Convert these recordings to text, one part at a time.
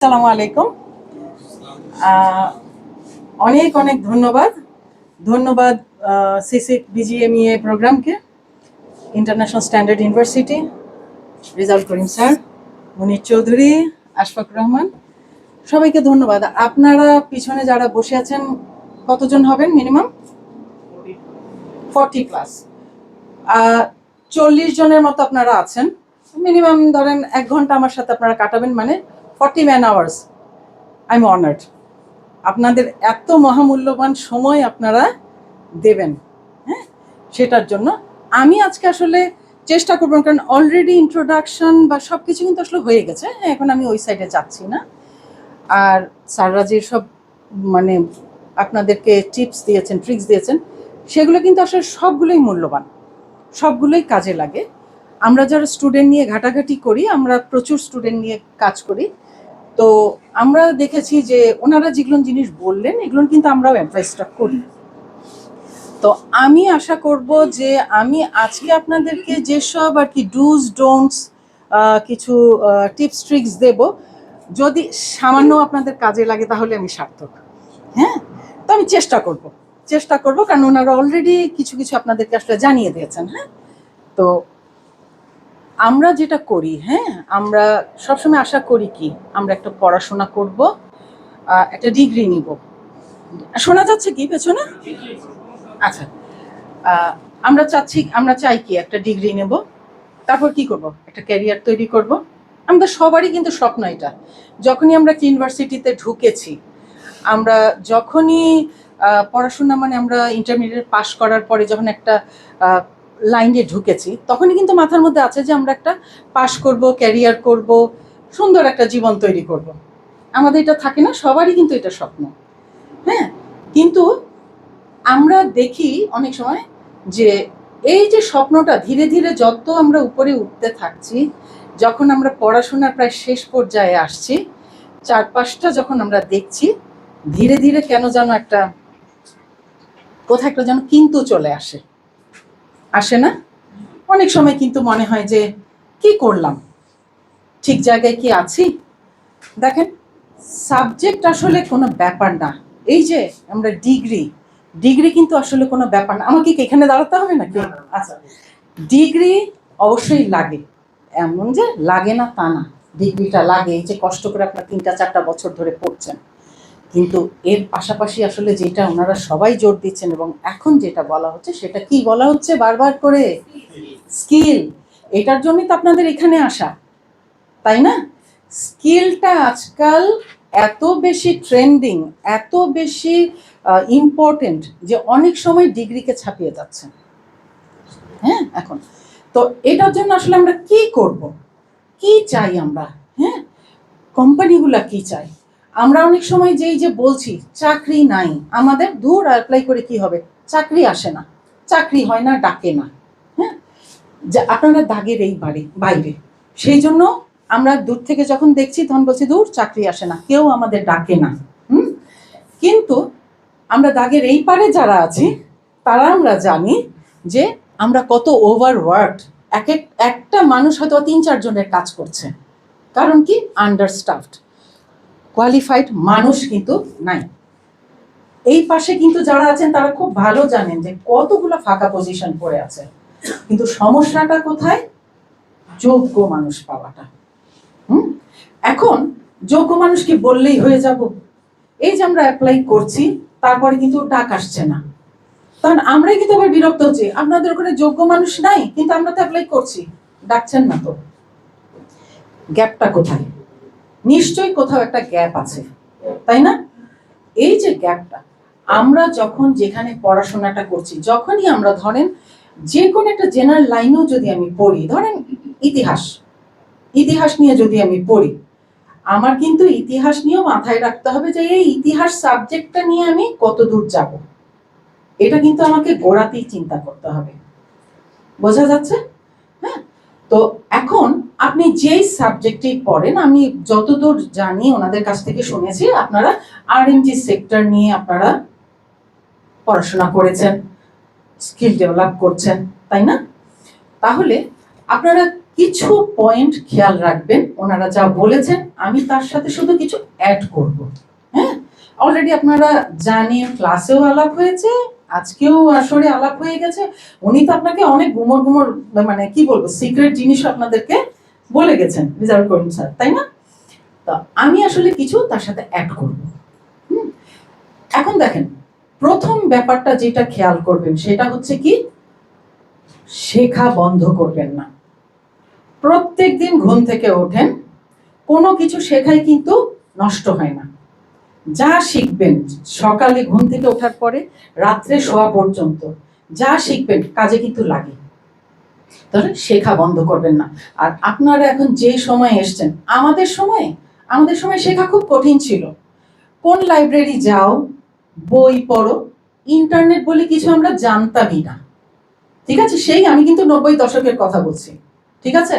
আসসালামু আলাইকুম। অনেক অনেক ধন্যবাদ সিসি বিজিএমইএ প্রোগ্রামকে, international standard university, Rezaul Karim sir, Munir Chowdhury, Ashfaqur Rahman, সবাইকে ধন্যবাদ। আপনারা পিছনে যারা বসে আছেন কতজন হবেন? মিনিমাম 40+। 40 জনের মতো আপনারা আছেন। মিনিমাম ধরেন 1 ঘন্টা আমার সাথে আপনারা কাটাবেন, মানে 40 man hours. I am honoured. আপনাদের এত মহামূল্যবান সময় আপনারা দেবেন, হ্যাঁ, সেটার জন্য আমি আজকে আসলে চেষ্টা করবো, কারণ অলরেডি ইন্ট্রোডাকশন বা সব কিছু কিন্তু আসলে হয়ে গেছে। এখন আমি ওই সাইডে যাচ্ছি না। আর স্যাররা যে সব মানে আপনাদেরকে টিপস দিয়েছেন, ট্রিক্স দিয়েছেন, সেগুলো কিন্তু আসলে সবগুলোই মূল্যবান, সবগুলোই কাজে লাগে। আমরা যারা স্টুডেন্ট নিয়ে ঘাটাঘাটি করি, আমরা প্রচুর স্টুডেন্ট নিয়ে কাজ করি, তো আমরা দেখেছি যে ওনারা যেগুলো জিনিস বললেন এগুলো কিন্তু আমরাও অ্যাডভাইসটা করি। তো আমি আশা করব যে আমি আজকে আপনাদেরকে যেসব আর কি ডুজ ডোন্টস কিছু টিপস ট্রিক্স দেব, যদি সামান্য আপনাদের কাজে লাগে তাহলে আমি সার্থক। হ্যাঁ, তো আমি চেষ্টা করব, কারণ ওনারা অলরেডি কিছু কিছু আপনাদেরকে আসলে জানিয়ে দিয়েছেন। হ্যাঁ, তো আমরা যেটা করি, হ্যাঁ, আমরা সবসময় আশা করি কি, আমরা একটা পড়াশোনা করব, একটা ডিগ্রি নিব। শোনা যাচ্ছে কি পেছনে? আচ্ছা, আমরা চাই কি একটা ডিগ্রি নেব, তারপর কি করব, একটা ক্যারিয়ার তৈরি করব। আমাদের সবারই কিন্তু স্বপ্ন এটা। যখনই আমরা ইউনিভার্সিটিতে ঢুকেছি, আমরা যখনই পড়াশোনা মানে আমরা ইন্টারমিডিয়েট পাশ করার পরে যখন একটা লাইনে ঢুকেছি, তখনই কিন্তু মাথার মধ্যে আছে যে আমরা একটা পাশ করব, ক্যারিয়ার করব, সুন্দর একটা জীবন তৈরি করব। আমাদের এটা থাকে না? সবারই কিন্তু এটা স্বপ্ন। হ্যাঁ, কিন্তু আমরা দেখি অনেক সময় যে এই যে স্বপ্নটা ধীরে ধীরে যত আমরা উপরে উঠতে থাকছি, যখন আমরা পড়াশোনার প্রায় শেষ পর্যায়ে আসছি, চারপাশটা যখন আমরা দেখছি, ধীরে ধীরে কেন যেন একটা কোথায় একটা যেন কিন্তু চলে আসে না? অনেক সময় কিন্তু মনে হয় যে কি করলাম, ঠিক জায়গায় কি আছি? দেখেন, সাবজেক্ট আসলে কোনো ব্যাপার না। এই যে আমরা ডিগ্রি কিন্তু আসলে কোনো ব্যাপার না। আমাকে কি এখানে দাঁড়াতে হবে নাকি? আচ্ছা, ডিগ্রি অবশ্যই লাগে, এমন যে লাগে না তা না। ডিগ্রিটা লাগে, এই যে কষ্ট করে আপনার 3-4 বছর ধরে পড়ছেন, কিন্তু এর পাশাপাশি আসলে যেটা ওনারা সবাই জোর দিচ্ছেন এবং এখন যেটা বলা হচ্ছে, সেটা কি বলা হচ্ছে বারবার করে? স্কিল। এটার জন্যই তো আপনাদের এখানে আসা, তাই না? স্কিলটা আজকাল এত বেশি ট্রেন্ডিং, এত বেশি ইম্পর্টেন্ট যে অনেক সময় ডিগ্রিকে ছাপিয়ে যাচ্ছে। হ্যাঁ, এখন তো এটার জন্য আসলে আমরা কি করব, কি চাই আমরা? হ্যাঁ, কোম্পানিগুলা কি চাই? আমরা অনেক সময় যেই যে বলছি চাকরি নাই, আমাদের দূর অ্যাপ্লাই করে কি হবে, চাকরি আসে না, চাকরি হয় না, ডাকে না। হ্যাঁ, যে আপনারা দাগের এই বাইরে, সেই জন্য আমরা দূর থেকে যখন দেখছি তখন বলছি দূর, চাকরি আসে না, কেউ আমাদের ডাকে না। কিন্তু আমরা দাগের এই পারে যারা আছি, তারা আমরা জানি যে আমরা কত ওভারওয়ার্কড। একটা মানুষ হয়তো 3-4 জনের কাজ করছে, কারণ কি, আন্ডারস্টাফড, কোয়ালিফাইড মানুষ কিন্তু নাই। এই পাশে কিন্তু যারা আছেন তারা খুব ভালো জানেন যে কতগুলো ফাঁকা পজিশন পড়ে আছে, কিন্তু সমস্যাটা কোথায়? যোগ্য মানুষ পাওয়াটা। এখন যোগ্য মানুষ কি বললেই হয়ে যাব? এই যে আমরা অ্যাপ্লাই করছি, তারপরে কিন্তু ডাক আসছে না, কারণ আমরাই কিন্তু আবার বিরক্ত হচ্ছি, আপনাদের ওখানে যোগ্য মানুষ নাই কিন্তু আমরা তো অ্যাপ্লাই করছি, ডাকছেন না তো। গ্যাপটা কোথায়? নিশ্চয়ই কোথাও একটা গ্যাপ আছে, তাই না? এই যে গ্যাপটা, আমরা যখন যেখানে পড়াশোনাটা করছি, যখনই আমরা ধরেন যে কোনো একটা জেনারেল লাইনেও যদি আমি পড়ি, ধরেন ইতিহাস নিয়ে যদি আমি পড়ি, আমার কিন্তু ইতিহাস নিয়েও মাথায় রাখতে হবে যে এই ইতিহাস সাবজেক্টটা নিয়ে আমি কত দূর যাব। এটা কিন্তু আমাকে গোড়াতেই চিন্তা করতে হবে। বোঝা যাচ্ছে? হ্যাঁ, তো এখন আপনি যেই সাবজেক্টেই পড়েন, আমি যতদূর জানি ওনাদের কাছ থেকে শুনেছি আপনারা আর&ডি সেক্টর নিয়ে আপনারা পড়াশোনা করেছেন, স্কিল ডেভেলপ করছেন, তাই না? তাহলে আপনারা কিছু পয়েন্ট খেয়াল রাখবেন, ওনারা যা বলেছেন আমি তার সাথে শুধু কিছু অ্যাড করব। হ্যাঁ, অলরেডি আপনারা জানেন, ক্লাসেও আলাপ হয়েছে, আজকেও আসরে আলাপ হয়ে গেছে। উনি তো আপনাকে অনেক গুমর গুমর মানে কি বলবো সিক্রেট জিনিস আপনাদেরকে বলে গেছেন রিজার্ভ করুন স্যার, তাই না? তো আমি আসলে কিছু তার সাথে অ্যাড করব। এখন দেখেন, প্রথম ব্যাপারটা যেটা খেয়াল করবেন সেটা হচ্ছে কি, শেখা বন্ধ করবেন না। প্রত্যেকদিন ঘুম থেকে ওঠেন, কোনো কিছু শেখাই কিন্তু নষ্ট হয় না। যা শিখবেন সকালে ঘুম থেকে ওঠার পরে রাত্রে শোয়া পর্যন্ত, যা শিখবেন কাজে কিন্তু লাগে। তাহলে শেখা বন্ধ করবেন না। আর আপনারা এখন যে সময় এসছেন, আমাদের সময় শেখা খুব কঠিন ছিল। কোন লাইব্রেরি যাও, বই পড়ো, ইন্টারনেট বলে কিছু আমরা জানতামই না। ঠিক আছে, সেই আমি কিন্তু 90 দশকের কথা বলছি। ঠিক আছে,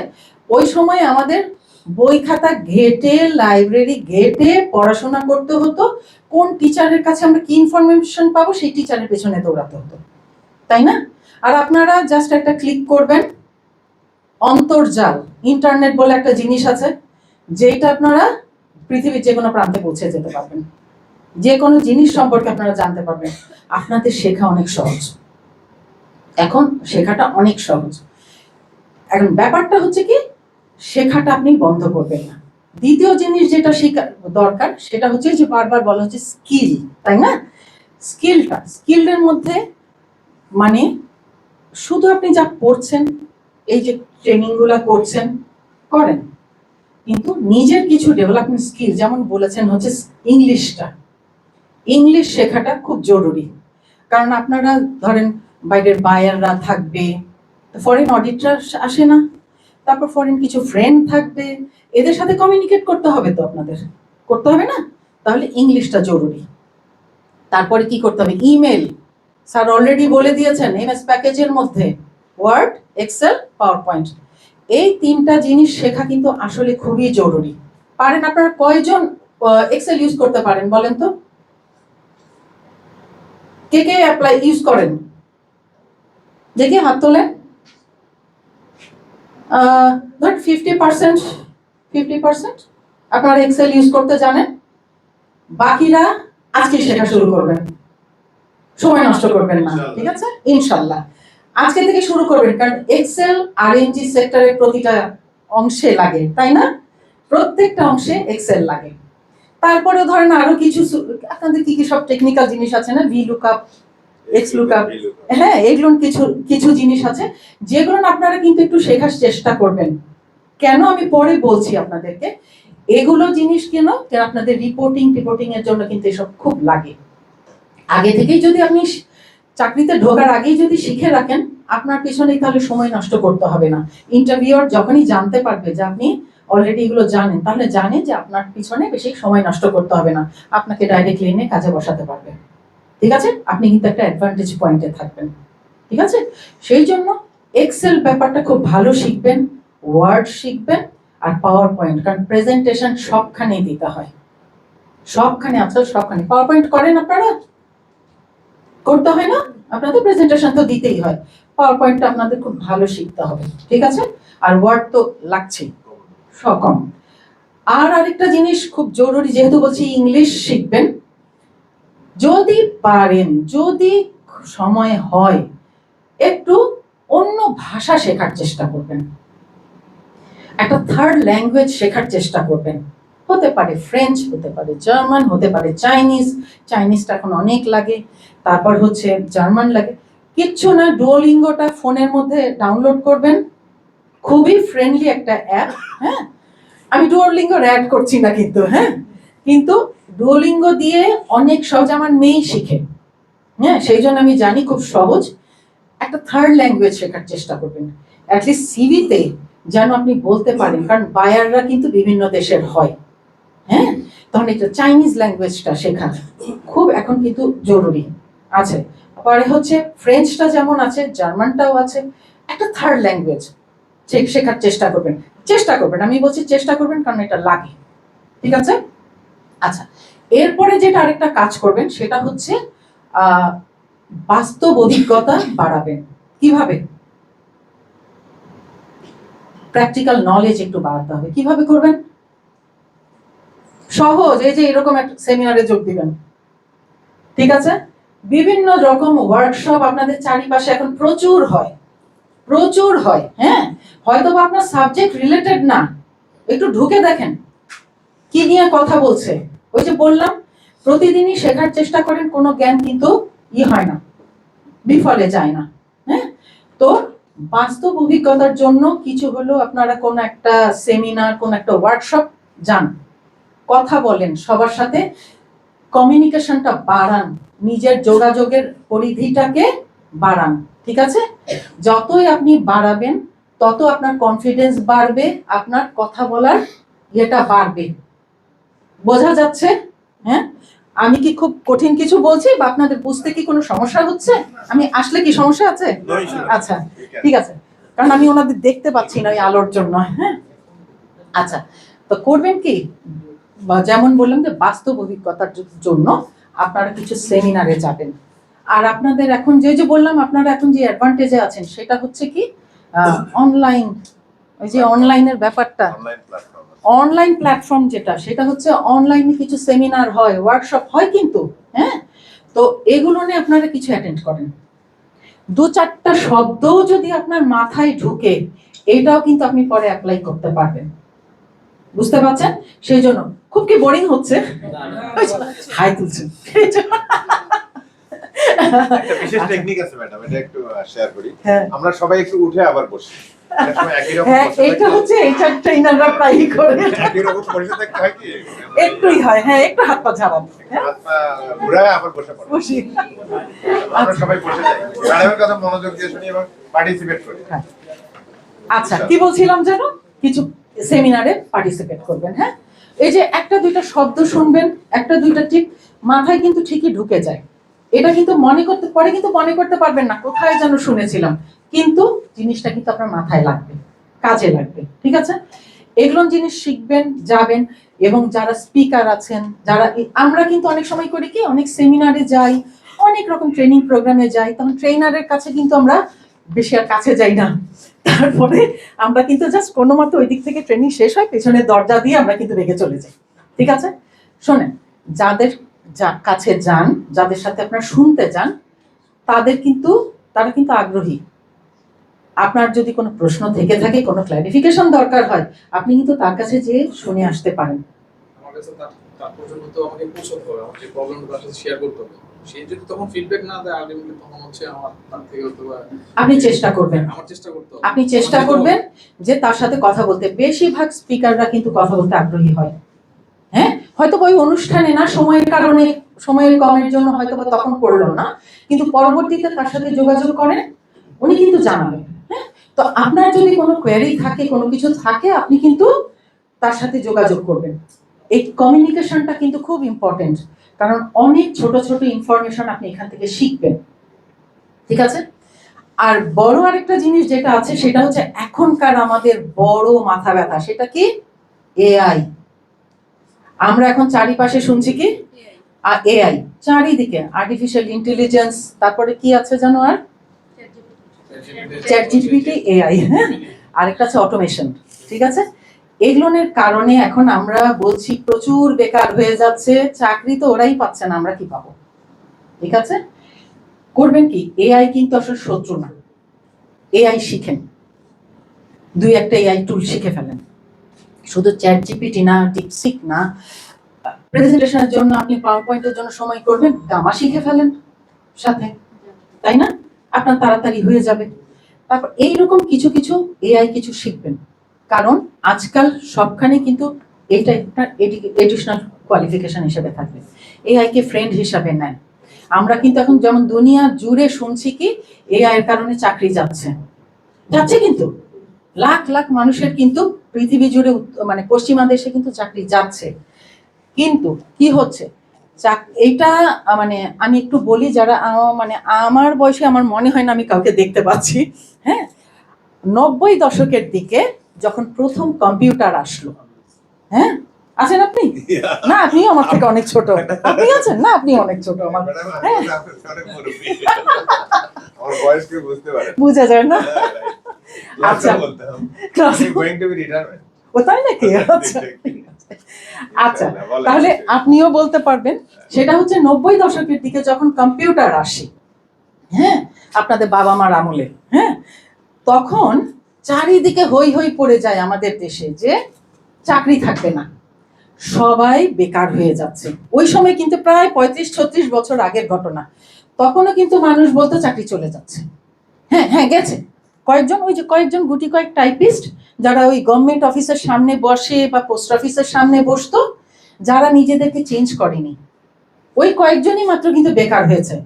ওই সময় আমাদের বই খাতা ঘেটে, লাইব্রেরি ঘেটে পড়াশোনা করতে হতো। কোন টিচারের কাছে আমরা কি ইনফরমেশন পাবো সেই টিচারের পেছনে দৌড়াতে হতো, তাই না? আর আপনারা জাস্ট একটা ক্লিক করবেন, অন্তর্জাল ইন্টারনেট বলে একটা জিনিস আছে, যেটা আপনারা পৃথিবীর যে কোনো প্রান্তে পৌঁছে যেতে পারবেন, যে কোনো জিনিস সম্পর্কে আপনারা জানতে পারবেন। আপনাদের শেখা অনেক সহজ, এখন শেখাটা অনেক সহজ। এখন ব্যাপারটা হচ্ছে কি, শেখাটা আপনি বন্ধ করবেন না। দ্বিতীয় জিনিস যেটা শেখা দরকার সেটা হচ্ছে যে বারবার বলা হচ্ছে স্কিল, তাই না? স্কিলের মধ্যে মানে শুধু আপনি যা পড়ছেন, এই যে ট্রেনিং গুলা করছেন করেন, কিন্তু নিজের কিছু ডেভেলপমেন্ট স্কিল, যেমন বলেছেন হচ্ছে ইংলিশ শেখাটা খুব জরুরি। কারণ আপনারা ধরেন বাইরের বায়াররা থাকবে, ফরেন অডিটর আসে না, তারপর ফরেন কিছু ফ্রেন্ড থাকবে, এদের সাথে কমিউনিকেট করতে হবে, তো আপনাদের করতে হবে না? তাহলে ইংলিশটা জরুরি। তারপরে কি করতে হবে, ইমেল, স্যার অলরেডি বলে দিয়েছেন এমএস প্যাকেজের মধ্যে ওয়ার্ড, এক্সেল, পাওয়ার পয়েন্ট, এই তিনটা জিনিস শেখা কিন্তু আসলে খুবই জরুরি। পারেন আপনারা কয়জন এক্সেল ইউজ করতে পারেন বলেন তো? কে কে অ্যাপ্লাই ইউজ করেন দেখি হাত তোলেন। ধর 50% আপনারা এক্সেল ইউজ করতে জানেন, বাকিরা আজকে শেখা শুরু করবেন, সময় নষ্ট করবেন না, ঠিক আছে? ইনশাল্লাহ আজকে থেকে শুরু করবেন, কারণ এক্সেল আরএনজি সেক্টরের প্রতিটা অংশে লাগে, তাই না? প্রত্যেকটা অংশে এক্সেল লাগে। তারপরে ধরেন আরো কিছু আপনাদের কি কি সব টেকনিক্যাল জিনিস আছে না, ভি লুকআপ, এক্স লুকআপ, হ্যাঁ, এগুলো কিছু কিছু জিনিস আছে যেগুলো আপনারা কিন্তু একটু শেখার চেষ্টা করবেন। কেন আমি পরে বলছি আপনাদেরকে, এগুলো জিনিস কেন আপনাদের রিপোর্টিং এর জন্য কিন্তু এসব খুব লাগে। আগে থেকেই যদি আপনি চাকরিতে ঢোকার আগেই যদি শিখে রাখেন, আপনার পিছনেই তাহলে সময় নষ্ট করতে হবে না। ইন্টারভিউয়ার যখনই জানতে পারবে যে আপনি অলরেডি এগুলো জানেন, তাহলে জানে যে আপনার পিছনে বেশি সময় নষ্ট করতে হবে না, আপনাকে ডাইরেক্ট এনে কাজে বসাতে পারবে। ঠিক আছে, আপনি কিন্তু একটা অ্যাডভান্টেজ পয়েন্টে থাকবেন। ঠিক আছে, সেই জন্য এক্সেল ব্যাপারটা খুব ভালো শিখবেন, ওয়ার্ড শিখবেন, আর পাওয়ার পয়েন্ট, কারণ প্রেজেন্টেশন সবখানেই দিতে হয়, সবখানে আজকাল সবখানে। পাওয়ার পয়েন্ট করেন আপনারা? করতে হয় না? আপনাদের প্রেজেন্টেশন তো দিতেই হয়, পাওয়ার পয়েন্টটা আপনাদের খুব ভালো শিখতে হবে, ঠিক আছে? আর ওয়ার্ড তো লাগছেই, সব কম। আর আরেকটা জিনিস খুব জরুরি, যেহেতু বলছি ইংলিশ শিখবেন, যদি পারেন, যদি সময় হয়, একটু অন্য ভাষা শেখার চেষ্টা করবেন, একটা থার্ড ল্যাঙ্গুয়েজ শেখার চেষ্টা করবেন। হতে পারে ফ্রেঞ্চ, হতে পারে জার্মান, হতে পারে চাইনিজটা এখন অনেক লাগে, তারপর হচ্ছে জার্মান লাগে, কিচ্ছু না, ডুওলিঙ্গোটা ফোনের মধ্যে ডাউনলোড করবেন, খুবই ফ্রেন্ডলি একটা অ্যাপ। হ্যাঁ, আমি ডুওলিঙ্গো অ্যাড করছি না কিন্তু, হ্যাঁ, কিন্তু ডুওলিঙ্গো দিয়ে অনেক সহজ, আমার মেয়েই শিখে, হ্যাঁ, সেই জন্য আমি জানি খুব সহজ। একটা থার্ড ল্যাঙ্গুয়েজ শেখার চেষ্টা করবেন, অ্যাটলিস্ট সিভিতে যেন আপনি বলতে পারেন, কারণ বায়াররা কিন্তু বিভিন্ন দেশের হয়। হ্যাঁ, তখন একটা চাইনিজ ল্যাঙ্গুয়েজটা শেখা খুব এখন কিন্তু জরুরি আছে। পরে হচ্ছে ফ্রেঞ্চটা যেমন আছে, জার্মানটাও আছে, একটা থার্ড ল্যাঙ্গুয়েজ শেখার চেষ্টা করবেন, আমি বলছি চেষ্টা করবেন, কারণ এটা লাগে। ঠিক আছে, আচ্ছা, এরপরে যেটা আরেকটা কাজ করবেন সেটা হচ্ছে বাস্তব অভিজ্ঞতা বাড়াবেন। কিভাবে? প্র্যাকটিক্যাল নলেজ একটু বাড়াতে হবে। কিভাবে করবেন? সহজ, এই যে এরকম একটা সেমিনারে যোগ দিবেন, ঠিক আছে? বিভিন্ন রকম ওয়ার্কশপ আপনাদের চারিপাশে এখন প্রচুর হয়, প্রচুর হয়। হ্যাঁ, হয়তো বা আপনার সাবজেক্ট রিলেটেড না, একটু ঢুকে দেখেন কি নিয়ে কথা বলছে। ওই যে বললাম, প্রতিদিনই শেখার চেষ্টা করেন, কোনো জ্ঞান কিন্তু হয় না, বিফলে যায় না। হ্যাঁ, তো বাস্তব অভিজ্ঞতার জন্য কিছু হলো আপনারা কোন একটা সেমিনার, কোন একটা ওয়ার্কশপ যান, কথা বলেন সবার সাথে, কমিউনিকেশনটা বাড়ান, নিজের যোগাযোগের পরিধিটাকে বাড়ান, ঠিক আছে? যতই আপনি বাড়াবেন তত আপনার কনফিডেন্স বাড়বে, আপনার কথা বলার ইয়েটা বাড়বে। বোঝা যাচ্ছে? হ্যাঁ, আমি কি খুব কঠিন কিছু বলছি বা আপনাদের বুঝতে কি কোনো সমস্যা হচ্ছে? আমি আসলে কি সমস্যা আছে? আচ্ছা, ঠিক আছে, কারণ আমি ওনাদের দেখতে পাচ্ছি না ওই আলোর জন্য। হ্যাঁ, আচ্ছা, তো করবেন কি, যেমন বললাম যে বাস্তব অভিজ্ঞতার জন্য আপনারা কিছু সেমিনারে যাবেন। আর আপনাদের এখন যে বললাম, আপনারা এখন যে অ্যাডভান্টেজে আছেন সেটা হচ্ছে কি, অনলাইন, ওই যে অনলাইনের ব্যাপারটা, অনলাইন প্ল্যাটফর্ম যেটা, সেটা হচ্ছে অনলাইনে কিছু সেমিনার হয়, ওয়ার্কশপ হয় কিন্তু। হ্যাঁ, তো এগুলো নিয়ে আপনারা কিছু অ্যাটেন্ড করেন, 2-4টা শব্দও যদি আপনার মাথায় ঢুকে, এটাও কিন্তু আপনি পরে অ্যাপ্লাই করতে পারবেন। বুঝতে পারছেন? সেই জন্য খুব কি বোরিং হচ্ছে? হাই তুলছেন। একটা বিশেষ টেকনিক আছে ম্যাডাম, এটা একটু শেয়ার করি। আমরা সবাই একটু উঠে আবার বসি। এটা হচ্ছে এইচআর ট্রেনাররা প্রায়ই করে। একই রকম বসে থাকতে হয় কি? একটুই হয়, হ্যাঁ, একটু হাত পা ঝাড়ান, হাত পা ঘুরায় আবার বসে পড়ি। বসি। আমরা সবাই বসে যাই, ম্যাডামের কথা মনোযোগ দিয়ে শুনি এবং পার্টিসিপেট করি। আচ্ছা, কি বলছিলাম যেন? কিছু সেমিনারে পার্টিসিপেট করবেন। হ্যাঁ, এই যে 1-2টা শব্দ শুনবেন, 1-2টা টিপ মাথায় কিন্তু ঠিকই ঢুকে যায়। এটা কিন্তু মনে করতে পারবেন না কোথায় যেন শুনেছিলাম, কিন্তু জিনিসটা কিন্তু আপনার মাথায় লাগবে, কাজে লাগবে, ঠিক আছে? এগুলো জিনিস শিখবেন, যাবেন। এবং যারা স্পিকার আছেন, যারা, আমরা কিন্তু অনেক সময় করি কি, অনেক সেমিনারে যাই, অনেক রকম ট্রেনিং প্রোগ্রামে যাই, তখন ট্রেনারের কাছে কিন্তু আমরা বেশি আর কাছে যাই না। তারপরে আমরা কিন্তু জাস্ট কোনো মতো ওই দিক থেকে ট্রেনিং শেষ হয়, পেছনের দরজা দিয়ে আমরা কিন্তু রেখে চলে যাই, ঠিক আছে? শোনেন, যাদের কাছে যান, যাদের সাথে আপনারা শুনতে যান, তারা কিন্তু আগ্রহী। আপনার যদি কোনো প্রশ্ন থেকে থাকে, কোনো ক্লারিফিকেশন দরকার হয়, আপনি কিন্তু তার কাছে যেয়ে শুনে আসতে পারেন। আমার কাছে তার পর্যন্ত তো আমাকে পৌঁছাতে হবে, আমার যে প্রবলেমটা তার সাথে শেয়ার করতে হবে। সেই যদি তখন ফিডব্যাক না দেয়, আলটিমেটলি তখন হচ্ছে আমার তার থেকে হয়তো আপনি চেষ্টা করবেন, আমার চেষ্টা করতে হবে, আপনি চেষ্টা করবেন যে তার সাথে কথা বলতে। বেশিরভাগ স্পিকাররা কিন্তু কথা বলতে আগ্রহী হয়। হ্যাঁ, হয়তো ওই অনুষ্ঠানে না, সময়ের কারণে, সময়ের কমের জন্য হয়তো তখন করলো না, কিন্তু পরবর্তীতে তার সাথে যোগাযোগ করেন, উনি কিন্তু জানাবেন। হ্যাঁ, তো আপনার যদি কোনো কোয়েরি থাকে, কোনো কিছু থাকে, আপনি কিন্তু তার সাথে যোগাযোগ করবেন। এই কমিউনিকেশনটা কিন্তু খুব ইম্পর্টেন্ট, কারণ অনেক ছোট ছোট ইনফরমেশন আপনি এখান থেকে শিখবেন, ঠিক আছে? আর বড় আরেকটা জিনিস যেটা আছে, সেটা হচ্ছে এখনকার আমাদের বড় মাথা ব্যথা, সেটা কি? এআই। আমরা এখন চারিপাশে শুনছি কি? এআই, চারিদিকে আর্টিফিশিয়াল ইন্টেলিজেন্স, তারপরে কি আছে জানো, আর চ্যাট জিপিটি, এআই, হ্যাঁ, আরেকটা আছে অটোমেশন, ঠিক আছে? এগুলোর কারণে এখন আমরা বলছি প্রচুর বেকার হয়ে যাচ্ছে, চাকরি তো ওরাই পাচ্ছে না, আমরা কি পাবো? ঠিক আছে, করবেন কি, এআই কিন্তু আসলে শত্রু না। এআই শিখেন, 2-1টা এআই টুল শিখে ফেলেন। শুধু চ্যাট জিপিটি না, ডিপসিক না, প্রেজেন্টেশনের জন্য আপনি পাওয়ার পয়েন্টের জন্য সময় করবেন, গামা শিখে ফেলেন সাথে, তাই না? আপনার তাড়াতাড়ি হয়ে যাবে। তারপর এইরকম কিছু কিছু এআই কিছু শিখবেন, কারণ আজকাল সবখানে কিন্তু এটা একটা এডিশনাল কোয়ালিফিকেশন হিসেবে থাকবে। এআই কে ফ্রেন্ড হিসাবে নেন। আমরা কিন্তু এখন যেমন দুনিয়া জুড়ে শুনছি কি, এআই এর কারণে চাকরি যাচ্ছে, কিন্তু লাখ লাখ মানুষের কিন্তু পৃথিবী জুড়ে, মানে পশ্চিমা দেশে কিন্তু চাকরি যাচ্ছে। কিন্তু কি হচ্ছে, এইটা মানে আমি একটু বলি, যারা মানে আমার বয়সে, আমার মনে হয় না আমি কাউকে দেখতে পাচ্ছি। হ্যাঁ, 90 দশকের দিকে যখন প্রথম কম্পিউটার আসলো, হ্যাঁ, আছেন আপনি? না, আপনি আমার থেকে অনেক ছোট। আপনি আছেন না, আপনি অনেক ছোট আমার। হ্যাঁ, আমার বয়স কেউ বুঝতে পারে, বুঝা যায় না। আচ্ছা বলতে হবে class going to be retirement. ও তাই নাকি? আচ্ছা আচ্ছা, তাহলে আপনিও বলতে পারবেন। সেটা হচ্ছে 90 দশকের দিকে যখন কম্পিউটার আসে, হ্যাঁ, আপনাদের বাবা মার আমলে, হ্যাঁ, তখন চারিদিকে হই হই পড়ে যায় আমাদের দেশে যে চাকরি থাকবে না, সবাই বেকার হয়ে যাচ্ছে। ওই সময় কিন্তু প্রায় 35-36 বছর আগের ঘটনা। তখনও কিন্তু মানুষ বলতো চাকরি চলে যাচ্ছে। হ্যাঁ হ্যাঁ গেছে কয়েকজন, ওই যে কয়েকজন গুটি কয়েক টাইপিস্ট যারা ওই গভর্নমেন্ট অফিসের সামনে বসে বা পোস্ট অফিসের সামনে বসতো, যারা নিজেদেরকে চেঞ্জ করেনি, ওই কয়েকজনই মাত্র কিন্তু বেকার হয়েছে।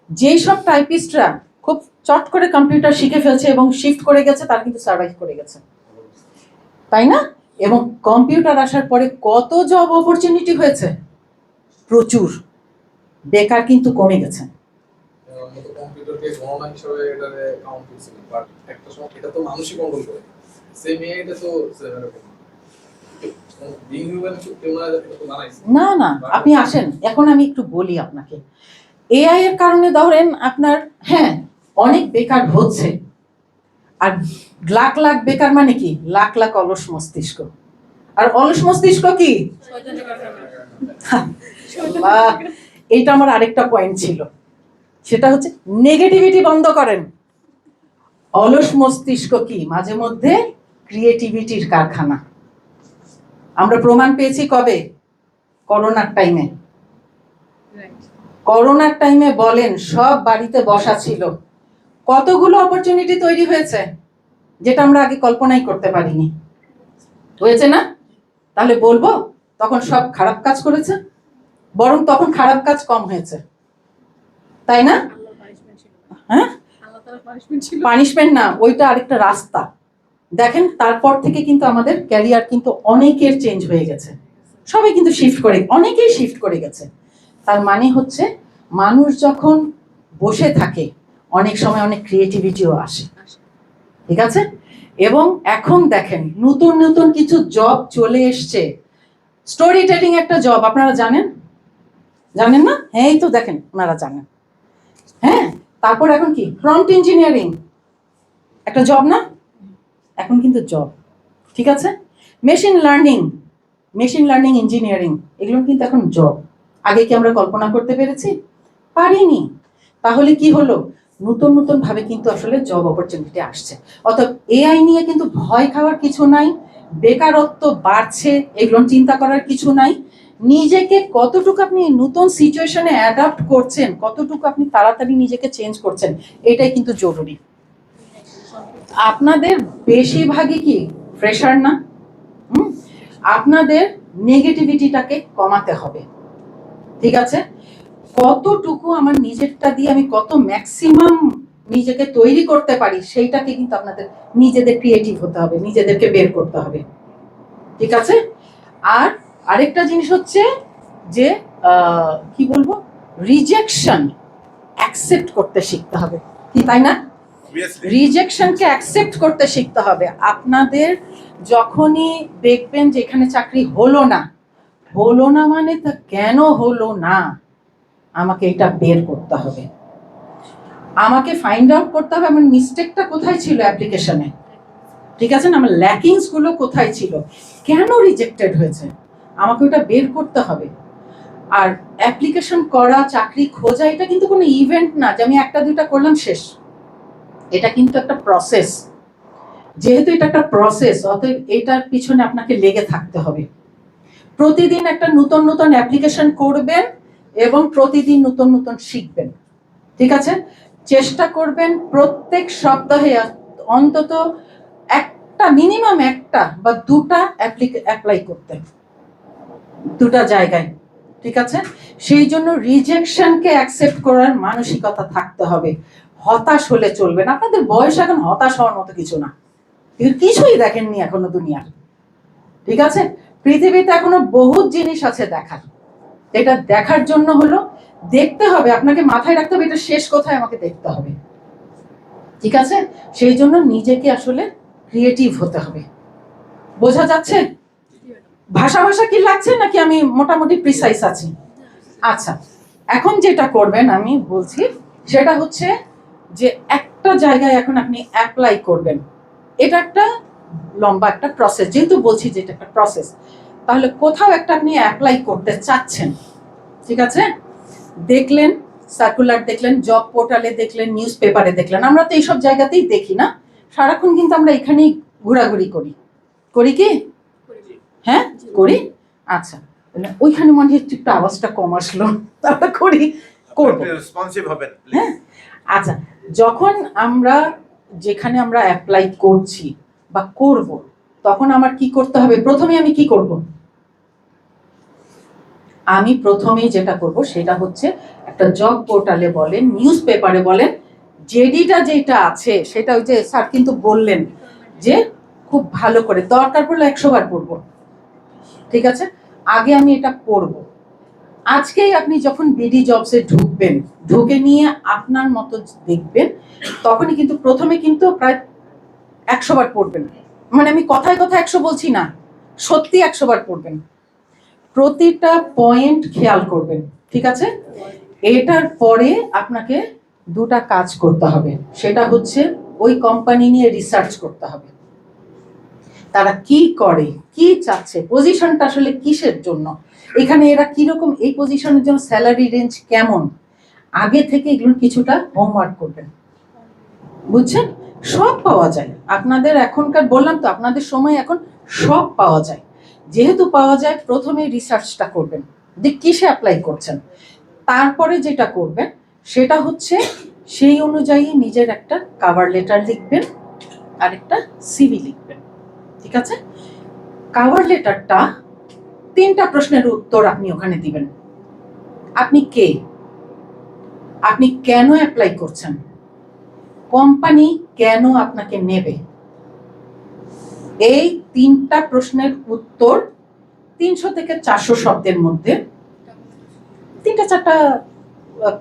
যেই সব টাইপিস্টরা খুব চট করে কম্পিউটার শিখে ফেলছে এবং শিফট করে গেছে, তারা কিন্তু সার্ভাইভ করে গেছে, তাই না? এবং কম্পিউটার আসার পরে কত জব অপরচুনিটি হয়েছে, প্রচুর। বেকার কিন্তু কমে গেছে। কম্পিউটারকে গণনা হিসেবে এটারে কাউন্ট করছিলেন, বাট একটা সময় এটা তো মানুষই কন্ট্রোল করে। সেম এটা তো এরকম না না, আপনি আসেন, এখন আমি একটু বলি আপনাকে। এআই এর কারণে ধরেন আপনার, হ্যাঁ, অনেক বেকার হচ্ছে। আর লাখ লাখ বেকার মানে কি? লাখ লাখ অলস মস্তিষ্ক। আর অলস মস্তিষ্ক কি? এইটা আমার আরেকটা পয়েন্ট ছিল, সেটা হচ্ছে নেগেটিভিটি বন্ধ করেন। অলস মস্তিষ্ক কি? মাঝে মধ্যে ক্রিয়েটিভিটির কারখানা। আমরা প্রমাণ পেয়েছি কবে? করোনার টাইমে। করোনার টাইমে বলেন সব বাড়িতে বসা ছিল, কতগুলো অপরচুনিটি তৈরি হয়েছে যেটা আমরা আগে কল্পনাই করতে পারিনি। হয়েছে না? তাহলে বলবো তখন সব খারাপ কাজ করেছে? বরং তখন খারাপ কাজ কম হয়েছে, তাই না? হ্যাঁ, পানিশমেন্ট না, ওইটা আরেকটা রাস্তা। দেখেন তারপর থেকে কিন্তু আমাদের ক্যারিয়ার কিন্তু অনেকের চেঞ্জ হয়ে গেছে, সবাই কিন্তু শিফট করে, অনেকেই শিফট করে গেছে। তার মানে হচ্ছে মানুষ যখন বসে থাকে অনেক সময় অনেক ক্রিয়েটিভিটিও আসে, ঠিক আছে? এবং এখন দেখেন নতুন নতুন কিছু জব চলে এসছে। স্টোরি টেলিং একটা জব, আপনারা জানেন? জানেন না? হ্যাঁ, এই তো দেখেন ওনারা জানেন। হ্যাঁ, তারপর এখন কি প্রম্পট ইঞ্জিনিয়ারিং একটা জব না? এখন কিন্তু জব, ঠিক আছে? মেশিন লার্নিং ইঞ্জিনিয়ারিং, এগুলো কিন্তু এখন জব। আগে কি আমরা কল্পনা করতে পেরেছি? পারিনি। তাহলে কি হলো? নতুন নতুন ভাবে কিন্তু আসলে জব অপরচুনিটি আসছে। অর্থাৎ এআই নিয়ে কিন্তু ভয় খাওয়ার কিছু নাই, বেকারত্ব বাড়ছে এগুলো চিন্তা করার কিছু নাই। নিজেকে কতটুকু আপনি নতুন সিচুয়েশনে অ্যাডাপ্ট করছেন, কতটুকু আপনি তাড়াতাড়ি নিজেকে চেঞ্জ করছেন, এটাই কিন্তু জরুরি। আপনাদের বেশিরভাগই কি ফ্রেশার না? আপনাদের নেগেটিভিটিটাকে কমাতে হবে, ঠিক আছে? কতটুকু আমার নিজেরটা দিয়ে আমি কত ম্যাক্সিমাম নিজেকে তৈরি করতে পারি, সেইটাকে কিন্তু আপনাদের নিজেদের ক্রিয়েটিভ হতে হবে, নিজেদেরকে বের করতে হবে, ঠিক আছে? আর আরেকটা জিনিস হচ্ছে যে কি বলবো, রিজেকশন অ্যাকসেপ্ট করতে শিখতে হবে, কি তাই না? রিজেকশনকে অ্যাকসেপ্ট করতে শিখতে হবে। আপনাদের যখনই দেখবেন যে এখানে চাকরি হলো না মানে তা কেন হলো না, আমাকে এটা বের করতে হবে, আমাকে ফাইন্ড আউট করতে হবে আমার মিস্টেকটা কোথায় ছিল অ্যাপ্লিকেশনে, ঠিক আছে না? আমার ল্যাকিংস গুলো কোথায় ছিল, কেন রিজেক্টেড হয়েছে, আমাকে ওটা বের করতে হবে। আর অ্যাপ্লিকেশন করা, চাকরি খোঁজা, এটা কিন্তু কোনো ইভেন্ট না যে আমি একটা দুইটা করলাম শেষ। এটা কিন্তু একটা প্রসেস। যেহেতু এটা একটা প্রসেস, অতএব এটার পিছনে আপনাকে লেগে থাকতে হবে। প্রতিদিন একটা নতুন নতুন অ্যাপ্লিকেশন করবেন এবং প্রতিদিন নতুন নতুন শিখবেন, ঠিক আছে? চেষ্টা করবেন প্রত্যেক সপ্তাহে অন্তত একটা, মিনিমাম একটা বা দুটা অ্যাপ্লাই করতে, দুটা জায়গায়, ঠিক আছে? সেই জন্য রিজেকশনকে অ্যাকসেপ্ট করার মানসিকতা থাকতে হবে। হতাশ হলে চলবে না। আপনাদের বয়স এখন হতাশ হওয়ার মতো কিছু না, কিছুই দেখেননি এখনো দুনিয়ার, ঠিক আছে? পৃথিবীতে এখনো বহুত জিনিস আছে দেখার। এটা দেখার জন্য হলো দেখতে হবে, আপনাকে মাথায় রাখতে হবে এটা শেষ কোথায় আমাকে দেখতে হবে, ঠিক আছে? সেই জন্য নিজেকে আসলে ক্রিয়েটিভ হতে হবে। বোঝা যাচ্ছে? ভাষা কি লাগছে নাকি আমি মোটামুটি প্রিসাইজ আছি? আচ্ছা, এখন যেটা করবেন আমি বলছি সেটা হচ্ছে যে একটা জায়গায় এখন আপনি অ্যাপ্লাই করবেন, এটা একটা লম্বা একটা প্রসেস, যেহেতু বলছি যে এটা একটা প্রসেস, তাহলে কোথাও একটা আপনি অ্যাপ্লাই করতে চাচ্ছেন, ঠিক আছে, দেখলেন সার্কুলার, দেখলেন জব পোর্টালে, দেখলেন নিউজ পেপারে, দেখলেন, আমরা তো এইসব জায়গাতেই দেখি না সারাক্ষণ, কিন্তু আমরা এখানেই ঘোরাঘুরি করি, করি কি? হ্যাঁ করি। আচ্ছা, ওইখানে মনে হয় একটু আওয়াজটা কম আসলো, আমরা করি, করবো, রেসপন্সিভ হবেন হ্যাঁ। আচ্ছা, যখন আমরা যেখানে আমরা অ্যাপ্লাই করছি বা করব, তখন আমার কি করতে হবে? প্রথমে আমি কি করব? আমি প্রথমেই যেটা করব সেটা হচ্ছে একটা জব পোর্টালে বলেন, নিউজ পেপারে বলেন, জেডিটা যেটা আছে সেটা ওই যে স্যার কিন্তু বললেন যে খুব ভালো করে, দরকার পড়লে 100 বার পড়বো, ঠিক আছে, আগে আমি এটা পড়বো। আজকেই আপনি যখন বিডি জবসে ঢুকবেন, ঢুকে নিয়ে আপনার মতো দেখবেন, তখনই কিন্তু প্রথমে কিন্তু প্রায় 100 বার পড়বেন, মানে আমি কথায় কথায় 100 বলছি না, সত্যি 100 বার পড়বেন, প্রতিটা পয়েন্ট খেয়াল করবেন, ঠিক আছে। এটার পরে আপনাকে দুটা কাজ করতে হবে, সেটা হচ্ছে ওই কোম্পানি নিয়ে রিসার্চ করতে হবে, তারা কি করে, কি চাচ্ছে, পজিশনটা আসলে কিসের জন্য, এখানে এরা কিরকম, এই পজিশনের জন্য স্যালারি রেঞ্জ কেমন, আগে থেকে এগুলো কিছুটা হোমওয়ার্ক করবেন, বুঝছেন? সব পাওয়া যায় আপনাদের এখনকার, বললাম তো আপনাদের সময় এখন সব পাওয়া যায়, যেহেতু পাওয়া যায় প্রথমে রিসার্চটা করবেন যে কিসে অ্যাপ্লাই করছেন, তারপরে যেটা করবেন সেটা হচ্ছে সেই অনুযায়ী নিজের একটা কভার লেটার লিখবেন আর একটা সিভি লিখবেন, ঠিক আছে। কভার লেটারটা 3টা প্রশ্নের উত্তর আপনি ওখানে দিবেন, আপনি কে, আপনি কেন অ্যাপ্লাই করছেন, কোম্পানি কেন আপনাকে নেবে, এই 3টা প্রশ্নের উত্তর 300 থেকে 400 শব্দের মধ্যে, 3টা 4টা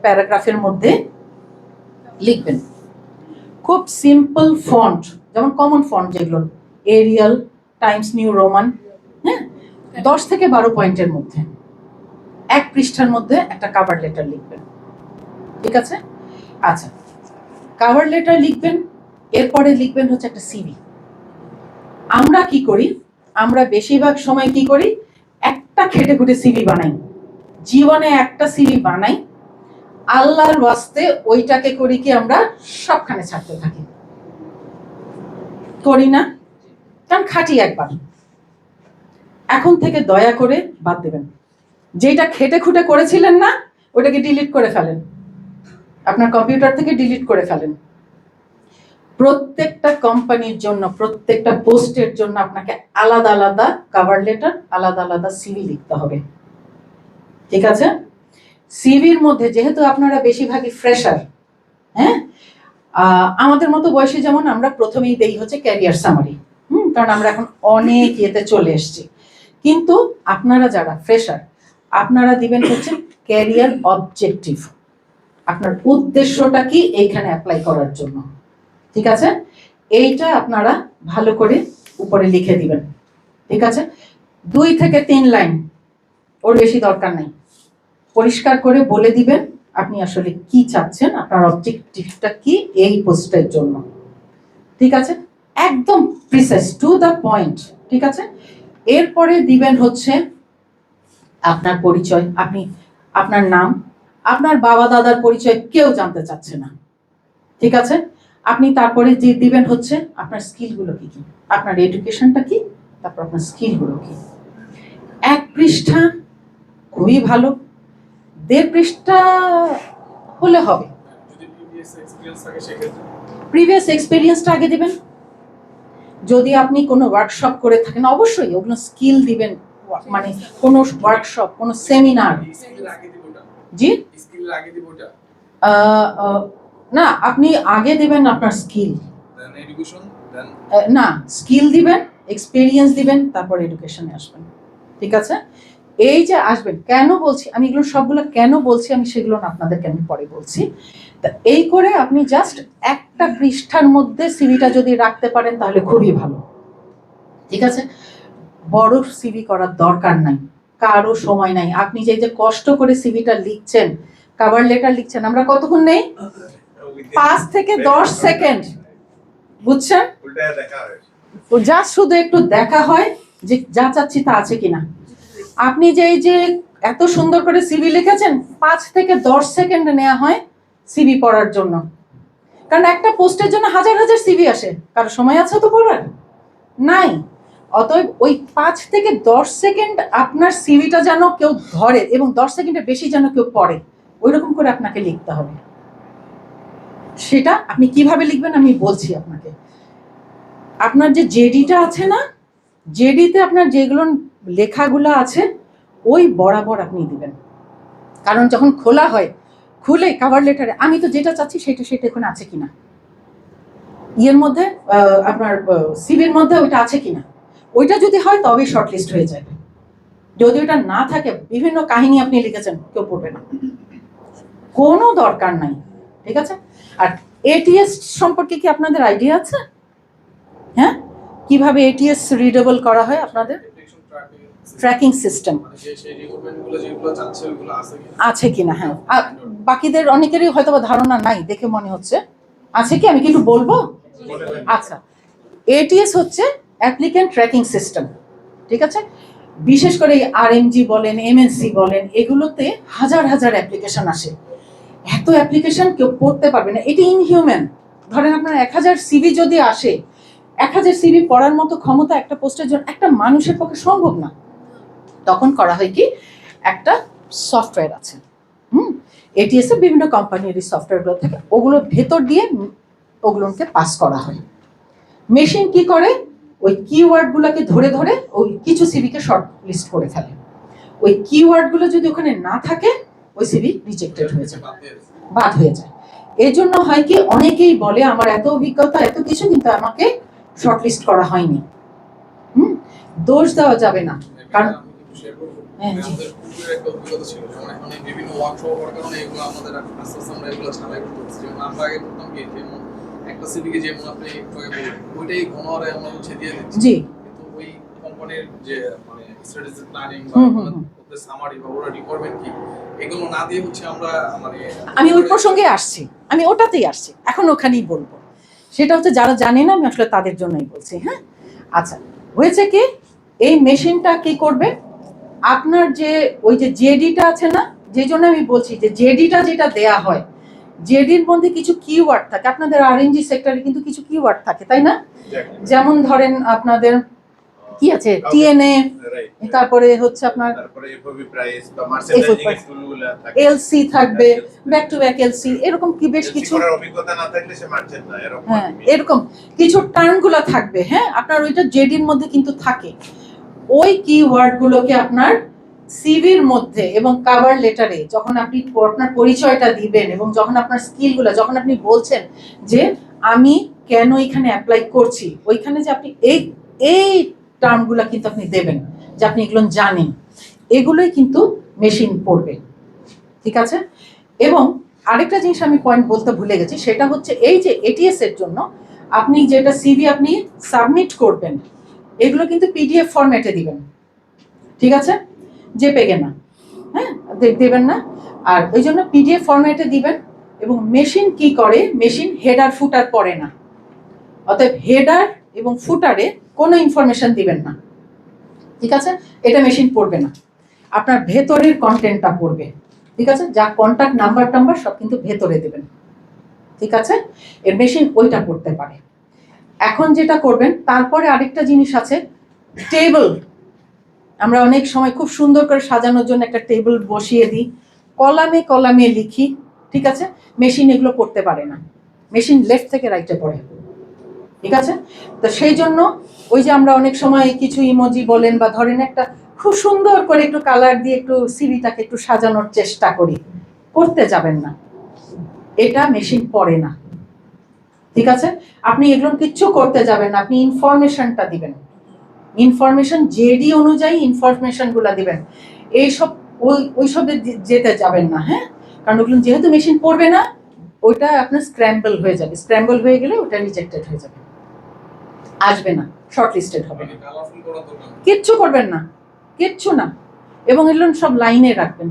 প্যারাগ্রাফের মধ্যে লিখবেন, খুব সিম্পল ফন্ট, যেমন কমন ফন্ট যেগুলো এরিয়াল, টাইমস নিউ রোমান, হ্যাঁ, 10 থেকে 12 পয়েন্টের মধ্যে 1 পৃষ্ঠার মধ্যে একটা কভার লেটার লিখবেন, ঠিক আছে। আচ্ছা, কভার লেটার লিখবেন, এরপরে লিখবেন হচ্ছে একটা সিভি। আমরা কি করি, আমরা বেশিরভাগ সময় কি করি, একটা খেটে খুঁটে সিভি বানাই, জীবনে একটা সিভি বানাই, আল্লাহর ওয়াস্তে ওইটাকে করি কি আমরা সবখানে ছাড়তে থাকি, করি না? কারণ খাটি একবার, এখন থেকে দয়া করে বাদ দেবেন, যেটা খেটে খুঁটে করেছিলেন না ওটাকে ডিলিট করে ফেলেন, আপনার কম্পিউটার থেকে ডিলিট করে ফেলেন। প্রত্যেকটা কোম্পানির জন্য, প্রত্যেকটা পোস্টের জন্য আপনাকে আলাদা আলাদা কভার লেটার, আলাদা আলাদা সিভি লিখতে হবে, ঠিক আছে। সিভির মধ্যে যেহেতু আপনারা বেশিরভাগই ফ্রেশার, হ্যাঁ, আমাদের মতো বয়সে যেমন আমরা প্রথমেই দেই হচ্ছে ক্যারিয়ার সামারি, কারণ আমরা এখন অনেক ইয়েতে চলে এসেছি, কিন্তু আপনারা যারা ফ্রেশার আপনারা দিবেন হচ্ছে ক্যারিয়ার অবজেক্টিভ, আপনার উদ্দেশ্যটা কি এইখানে অ্যাপ্লাই করার জন্য, ঠিক আছে, এইটা আপনারা ভালো করে উপরে লিখে দিবেন, ঠিক আছে। 2 থেকে 3 লাইন, ওর বেশি দরকার নেই, পরিষ্কার করে বলে দিবেন আপনি আসলে কি চাচ্ছেন, আপনার অবজেক্টিভটা কি এই পোস্টের জন্য, ঠিক আছে, একদম প্রিসাইজ টু দ্য পয়েন্ট, ঠিক আছে। এরপরে দিবেন হচ্ছে আপনার পরিচয়, আপনি আপনার নাম, আপনার বাবা দাদার পরিচয় কেউ জানতে চাচ্ছে না, ঠিক আছে। আপনি তারপরে যে দিবেন হচ্ছে আপনার স্কিলগুলো কি কি, আপনার এডুকেশনটা কি, তারপর আপনার স্কিলগুলো কি। 1 পৃষ্ঠা খুবই ভালো, 1.5 পৃষ্ঠা হলে হবে, যদি প্রিভিয়াস এক্সপেরিয়েন্স থাকে সেক্ষেত্রে প্রিভিয়াস এক্সপেরিয়েন্সটা আগে দিবেন, যদি আপনি কোনো ওয়ার্কশপ করে থাকেন অবশ্যই ওগুলো স্কিল দিবেন, মানে কোনো ওয়ার্কশপ, কোনো সেমিনার, স্কিলের আগে দিব ওটা, জি স্কিলের আগে দিব ওটা, না আপনি আগে দিবেন আপনার স্কিল, দেন এডুকেশন, দেন না স্কিল দিবেন, এক্সপেরিয়েন্স দিবেন, তারপর এডুকেশনে আসবেন, ঠিক আছে। এই যে আসবেন, কেন বলছি আমি এগুলো সবগুলো, কেন বলছি আমি সেগুলো আপনাদেরকে আমি পরে বলছি। তা এই করে আপনি জাস্ট 1টা পৃষ্ঠার মধ্যে সিভিটা যদি রাখতে পারেন তাহলে খুবই ভালো, ঠিক আছে। বড় সিভি করার দরকার নাই, কারো সময় নাই, আপনি যে কষ্ট করে সিভিটা লিখছেন, কভার লেটার লিখছেন, আমরা কতক্ষণ নেই, 5 থেকে 10 সেকেন্ড, বুঝছেন? উল্টায় দেখা হয়। যা শুধু একটু দেখা হয় যে যা চাচ্ছি তা আছে কিনা। আপনি যে এই যে এত সুন্দর করে সিভি লিখেছেন, 5 থেকে 10 সেকেন্ড নেওয়া হয় সিভি পড়ার জন্য, কারণ একটা পোস্টের জন্য হাজার হাজার সিভি আসে, কারো সময় আছে তো পড়ার? নাই। অতএব ওই 5 থেকে 10 সেকেন্ড আপনার সিভিটা যেন কেউ ধরে এবং 10 সেকেন্ডের বেশি যেন কেউ পড়ে, ওই রকম করে আপনাকে লিখতে হবে। সেটা আপনি কিভাবে লিখবেন আমি বলছি আপনাকে। আপনার যে জেডিটা আছে না, জেডিতে আপনার যেগুলো লেখাগুলো আছে ওই বরাবর আপনি দিবেন, কারণ যখন খোলা হয়, খুলে কভার লেটারে আমি তো যেটা চাচ্ছি সেটা এখানে আছে কিনা, ইয়ের মধ্যে আপনার সিভির মধ্যে ওইটা আছে কিনা। ওইটা যদি হয় তবেই শর্ট লিস্ট হয়ে যাবে। যদি ওটা না থাকে, বিভিন্ন কাহিনী আপনি লিখেছেন, কেউ পড়বে না, কোনো দরকার নাই। ঠিক আছে? আর এটিএস সম্পর্কে কি আপনাদের আইডিয়া আছে? হ্যাঁ, কিভাবে এটিএস রিডেবল করা হয় আপনাদের? ট্র্যাকিং সিস্টেম আছে কিনা, হ্যাঁ। বাকিদের অনেকেরই হয়তো ধারণা নাই দেখে মনে হচ্ছে, আছে কি? আমি কি একটু বলবো? আচ্ছা, এটিএস হচ্ছে অ্যাপ্লিক্যান্ট ট্র্যাকিং সিস্টেম। ঠিক আছে? বিশেষ করে আরএমজি বলেন, এমএনসি বলেন, এগুলোতে হাজার হাজার অ্যাপ্লিকেশন আসে। এত অ্যাপ্লিকেশন কেউ পড়তে পারবে না, এটি ইনহিউম্যান। ধরেন আপনার 1000 সিভি যদি আসে, 1000 সিভি পড়ার মতো ক্ষমতা একটা পোস্টের জন্য একটা মানুষের পক্ষে সম্ভব না। তখন করা হয় কি, একটা সফটওয়্যার আছে, এটিএস এর বিভিন্ন কোম্পানির সফটওয়্যারগুলো থাকে, ওগুলোর ভেতর দিয়ে ওগুলোকে পাস করা হয়। মেশিন কি করে, ওই কিওয়ার্ডগুলোকে ধরে ধরে ওই কিছু সিভিকে শর্ট লিস্ট করে ফেলে। ওই কিওয়ার্ডগুলো যদি ওখানে না থাকে, ওই সিভি রিজেক্টেড হয়ে যায়, বাদ হয়ে যায়। এই জন্য হয় কি, অনেকেই বলে আমার এত অভিজ্ঞতা এত কিছু, কিন্তু আমাকে শর্ট লিস্ট করা হয়নি। দোষ দেওয়া যাবে না, কারণ বিভিন্ন ওয়ার্কশপ করার কারণে এগুলো আমাদের আস্তে আস্তে আমরা এগুলো ছাড়াই করতে হচ্ছে। যেমন আমরা আগে করতাম কি, যেমন একটা সিভিকে যেমন আপনি ওইটাই ঘনরে আমরা হচ্ছে দিয়ে দিচ্ছি, জি, কিন্তু ওই কোম্পানির যে মানে স্ট্র্যাটেজিক প্ল্যানিং বা ওদের সামারি বা ওরা রিকোয়ারমেন্ট কি, এগুলো না দিয়ে হচ্ছে আমরা মানে আমি ওই প্রসঙ্গে আসছি, আমি ওটাতেই আসছি, এখন ওখানেই বলবো। সেটা হচ্ছে যারা জানে না, আমি আসলে তাদের জন্যই বলছি। হ্যাঁ, আচ্ছা, হয়েছে কি, এই মেশিনটা কি করবে, আপনার যে ওই যে জেডিটা আছে না, যে জন্য আমি বলছি যে জেডিটা যেটা দেয়া হয়, জেডির মধ্যে কিছু কিওয়ার্ড থাকে। আপনাদের আরএনজি সেক্টরে কিন্তু কিছু কিওয়ার্ড থাকে, তাই না? যেমন ধরেন আপনাদের কি আছে, টিএনএ, তারপরে হচ্ছে আপনার এলসি থাকবে, ব্যাক টু ব্যাক এলসি, এরকম কি বেশ কিছু অভিজ্ঞতা না থাকলে সে মার্চেন্ট না, হ্যাঁ, এরকম কিছু টার্মগুলো থাকবে। হ্যাঁ, আপনার ওইটা জেডির মধ্যে কিন্তু থাকে। ওই কিওয়ার্ডগুলোকে আপনার সিভির মধ্যে এবং কভার লেটারে যখন আপনি আপনার পরিচয়টা দিবেন এবং যখন আপনার স্কিলগুলো, যখন আপনি বলছেন যে আমি কেন এখানে অ্যাপ্লাই করছি, ওইখানে যে আপনি এই এই টার্মগুলো কিন্তু আপনি দেবেন, যে আপনি এগুলো জানেন, এগুলোই কিন্তু মেশিন পড়বে। ঠিক আছে? এবং আরেকটা জিনিস আমি পয়েন্ট বলতে ভুলে গেছি, সেটা হচ্ছে এই যে এটিএস এর জন্য আপনি যেটা সিভি আপনি সাবমিট করবেন, এগুলো কিন্তু পিডিএফ ফরম্যাটে দিবেন। ঠিক আছে? জেপেগে না, হ্যাঁ, দেবেন না। আর ওই জন্য পিডিএফ ফরম্যাটে দিবেন। এবং মেশিন কি করে, মেশিন হেডার ফুটার পড়ে না। অতএব হেডার এবং ফুটারে কোনো ইনফরমেশন দিবেন না। ঠিক আছে? এটা মেশিন পড়বে না, আপনার ভেতরের কন্টেন্টটা পড়বে। ঠিক আছে? যা কন্ট্যাক্ট নাম্বার টাম্বার সব কিন্তু ভেতরে দেবেন। ঠিক আছে? এর মেশিন ওইটা করতে পারে। এখন যেটা করবেন, তারপরে আরেকটা জিনিস আছে, টেবল। আমরা অনেক সময় খুব সুন্দর করে সাজানোর জন্য একটা টেবিল বসিয়ে দিই, কলামে কলামে লিখি। ঠিক আছে? মেশিন এগুলো পড়তে পারে না, মেশিন লেফট থেকে রাইটে পড়ে। ঠিক আছে? তো সেই জন্য ওই যে আমরা অনেক সময় কিছু ইমোজি বলেন বা ধরেন একটা খুব সুন্দর করে একটু কালার দিয়ে একটু সিভিটাকে একটু সাজানোর চেষ্টা করি, করতে যাবেন না, এটা মেশিন পড়ে না। ঠিক আছে? আপনি এগুলো কিচ্ছু করতে যাবেন না, আপনি ইনফরমেশনটা দিবেন, ইনফরমেশন জেডি অনুযায়ী ইনফরমেশনগুলো দিবেন। এইসব ওইসবে যেতে যাবেন না। হ্যাঁ, কারণ ওগুলো যেহেতু মেশিন পড়বে না, ওইটা আপনার স্ক্র্যাম্বল হয়ে যাবে, স্ক্র্যাম্বল হয়ে গেলে ওটা রিজেক্টেড হয়ে যাবে, আসবে না, শর্ট লিস্টেড হবে না। কিচ্ছু করবেন না, কিচ্ছু না। এবং এগুলো সব লাইনে রাখবেন,